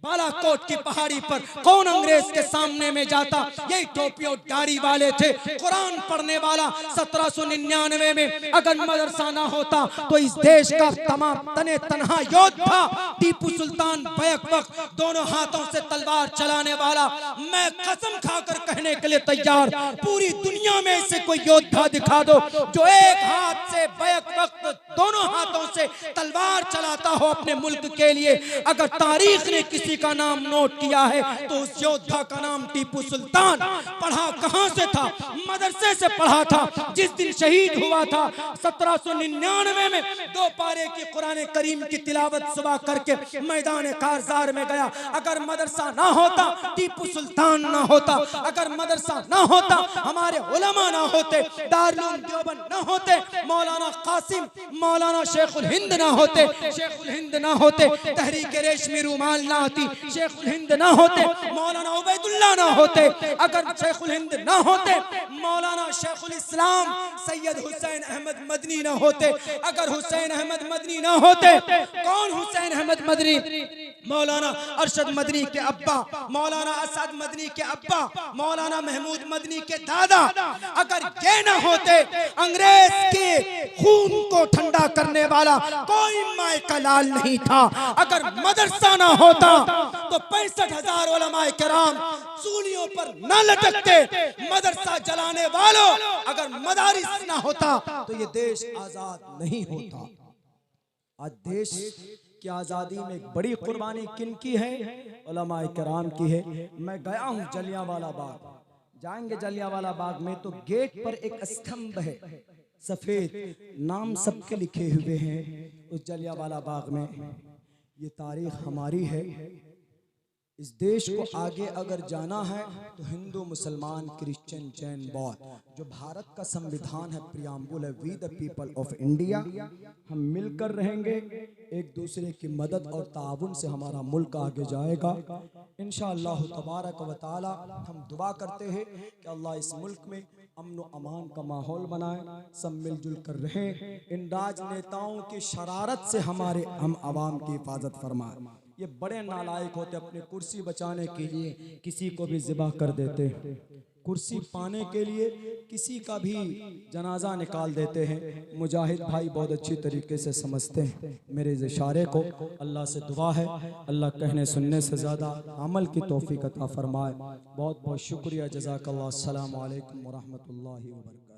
बालाकोट की पहाड़ी पर कौन अंग्रेज के सामने में जाता? यही टोपी और दाढ़ी वाले थे, कुरान पढ़ने वाला। 1799 में अगर मदरसा ना होता तो इस देश का तमाम तने तनहा योद्धा टीपू सुल्तान बैक वक्त दोनों हाथों से तलवार चलाने वाला, मैं कसम खाकर कहने के लिए तैयार, पूरी दुनिया में से कोई योद्धा दिखा दो जो एक हाथ से बैक वक्त दोनों हाथों से तलवार चलाता हो अपने मुल्क के लिए। अगर तारीख ने किसी का नाम नोट किया है तो उस योद्धा का नाम टीपू सुल्तान। पढ़ा कहां से था? मदरसे से पढ़ा था। जिस दिन शहीद हुआ था 1799 में 2 पारे की कुरान करीम की तिलावत सुबह करके मैदान कारजार में गया। अगर मदरसा ना होता, टीपू सुल्तान ना होता, अगर मदरसा ना होता, हमारे उलमा ना होते, दारुल देवबंद ना होते, मौलाना कासिम, मौलाना शेखुल हिंद ना होते, शेखुल हिंद ना होते, तहरीक रेशमी रूमाल ना होती, शेखुल हिंद ना होते, मौलाना उबैदुल्लाह ना होते, अगर शेखुल हिंद ना होते, मौलाना शेखुल इस्लाम सैयद हुसैन अहमद मदनी ना होते, अगर हुसैन अहमद मदनी ना होते, कौन हुसैन अहमद मदनी? मौलाना अरशद मदनी के अब्बा, मौलाना असद मदनी के अब्बा, मौलाना महमूद मदनी के दादा। अगर ये ना होते, अंग्रेज के खून को ठंडा करने वाला कोई माए का लाल नहीं था। अगर मदरसा ना होता तो 65,000 उलमाए किराम सूलियों पर न लटकते। मदरसा जलाने वालों, अगर मदारिस ना होता तो ये देश आजाद नहीं होता। आज देश की आजादी में एक बड़ी कुर्बानी किन की है? उलमाए किराम की है। मैं गया हूँ जलियांवाला बाग, जाएंगे जलियांवाला बाग में तो गेट पर एक स्तंभ है सफेद, नाम सबके लिखे हुए हैं उस जलियांवाला बाग में। ये तारीख हमारी है। इस देश को आगे अगर जाना है तो हिंदू, मुसलमान, क्रिश्चियन, जैन, बौद्ध, जो भारत का संविधान है, प्रियम्बुल है, we the people of India, हम मिलकर रहेंगे। एक दूसरे की मदद और ताउन से हमारा मुल्क आगे जाएगा इंशाअल्लाह तबारक व तआला। हम दुआ करते हैं कि अल्लाह इस मुल्क में अमन व अमान का माहौल बनाए, सब मिलजुल कर रहें। इन राजनेताओं की शरारत से हम आवाम की हिफाजत फरमाए। ये बड़े नालायक होते, अपनी कुर्सी बचाने के लिए किसी को भी ज़िबा कर देते। कुर्सी पाने के लिए किसी का भी जनाजा निकाल देते हैं। मुजाहिद भाई बहुत अच्छी तरीके से समझते हैं मेरे इस इशारे को। अल्लाह से दुआ है अल्लाह कहने सुनने से ज़्यादा अमल की तौफीक अता फरमाए। बहुत बहुत शुक्रिया, जज़ाकल्लाह। अस्सलामु अलैकुम व रहमतुल्लाहि व बरकातहू।